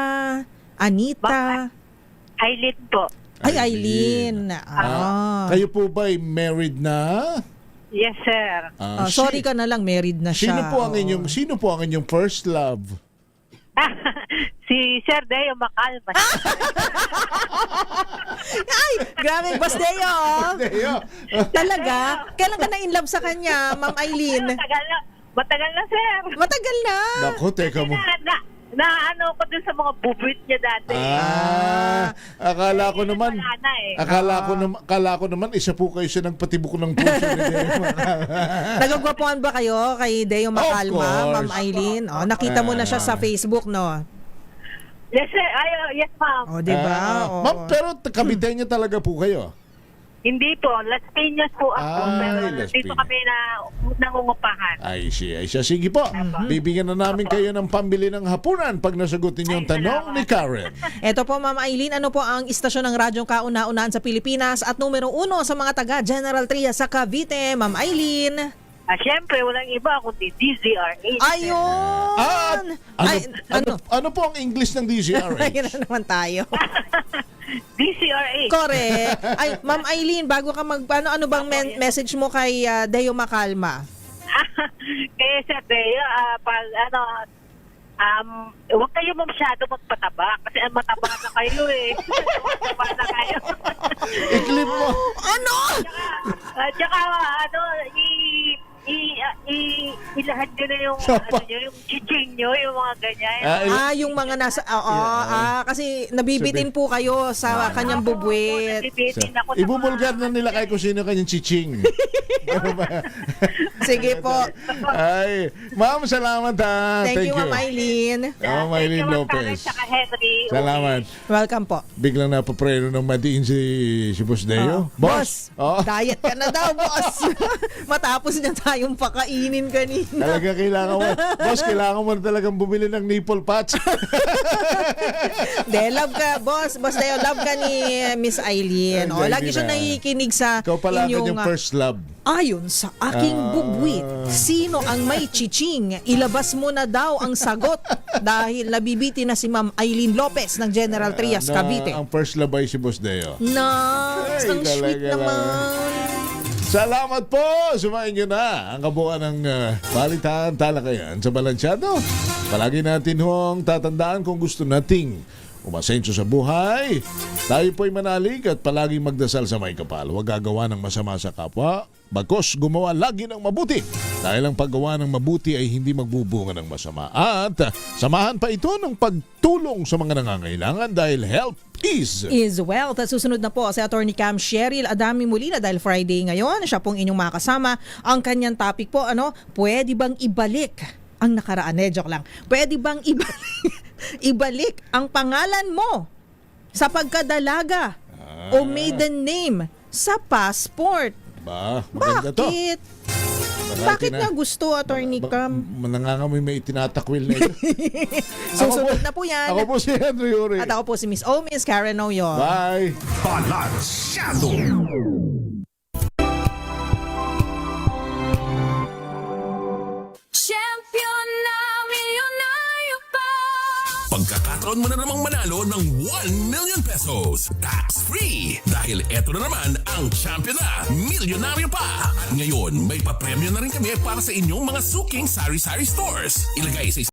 Anita? Eileen po. Ay, Eileen. Kayo po ba ay married na? Yes, sir. Sorry ka na lang, married na siya. Sino po ang inyong first love? Si Sir Deo Macalma. Ay, grabe, Boss Deo. Talaga? Kailan ka na in love sa kanya, Ma'am Eileen? Matagal na, sir. Matagal na. Naku, teka mo. Naano ko dun sa mga bubuit niya dati. Akala ko naman isa po kayo siya nagpatibok ng puso ni Deo Macalma. Nagagwapuan ba kayo kay Deo Macalma, Ma'am Eileen? Nakita mo na siya sa Facebook, no? Yes, sir. Yes, ma'am. Diba? Ma'am, pero Cavite niya talaga po kayo? Hindi po. Las Piñas po ako. Pero dito kami nangungupahan. Ay siya. Sige po. Bibigyan na namin kayo ng pambili ng hapunan pag nasagutin yung tanong ni Karen. Ito po, Ma'am Eileen, ano po ang istasyon ng radyong kauna-unaan sa Pilipinas at numero 1 sa mga taga General Trias sa Cavite, Ma'am Eileen? Siyempre, walang iba kundi DZRH. Ayun! Ano po ang English ng DZRH? Ayun na naman tayo. DZRH. Correct. Ay, Ma'am Eileen, bago ka ano bang message mo kay Deo Macalma? Kaya sa Deo, huwag kayo masyado magpataba kasi mataba na kayo eh. Mataba na kayo. I-clip mo. Ano? Tsaka ilahat nyo na yung yung chiching nyo, yung mga ganyan. Yung mga nasa kasi nabibitin po kayo sa kanyang bubwit. Ibubulgar na nila kay kung sino kanyang chiching. Sige po. Ay, ma'am, salamat ha. Thank you, Ma'am Eileen. Ma'am Eileen Lopez. Salamat. Welcome po. Biglang napapreno ng madiin si Boss Deo. Boss, diet ka na daw, boss. Matapos niya tayong pakainin kanina. Talaga kailangan mo. Boss, kailangan mo na talagang bumili ng nipple patch. Love ka, boss. Boss Deo, love ka ni Miss Eileen. Lagi siya nakikinig sa ikaw pala inyong first love. Ayon sa aking bubwit, sino ang may chiching? Ilabas mo na daw ang sagot dahil nabibiti na si Ma'am Eileen Lopez ng General Trias, Cavite. Ang first love ay si Boss Deo. Nice! Ang sweet naman. Salamat po! Sumain nyo na ang kabuuan ng balitaan talakayan sa Balansyado. Palagi natin hong tatandaan kung gusto nating umasenso sa buhay. Tayo po'y manalig at palaging magdasal sa may kapal. Huwag gagawa ng masama sa kapwa. Bagkus gumawa lagi ng mabuti. Dahil ang paggawa ng mabuti ay hindi magbubunga ng masama. At samahan pa ito ng pagtulong sa mga nangangailangan dahil help is wealth. At susunod na po si Attorney Cam Cheryl Adami Molina dahil Friday ngayon. Siya pong inyong makasama. Ang kanyang topic po, pwede bang ibalik ang nakaraan. Joke lang. Pwede bang ibalik ang pangalan mo sa pagkadalaga o maiden name sa passport? Ba, maganda to. Bakit? Bakit nga gusto, Attorney Cam? Nangangamoy may itinatakwil na ito. Susunod na po yan. Ako po si Henry Uri. At ako po si Miss O, Miss Karen Oyo. Bye! Balansyado! Champion na milyonaryo pa! Pagkakataon mo na namang manalo ng 1 million pesos. Tax-free. Dahil eto na naman ang champion na milyonaryo pa. At ngayon, may papremyo na rin kami para sa inyong mga suking sari-sari stores. Ilagay sa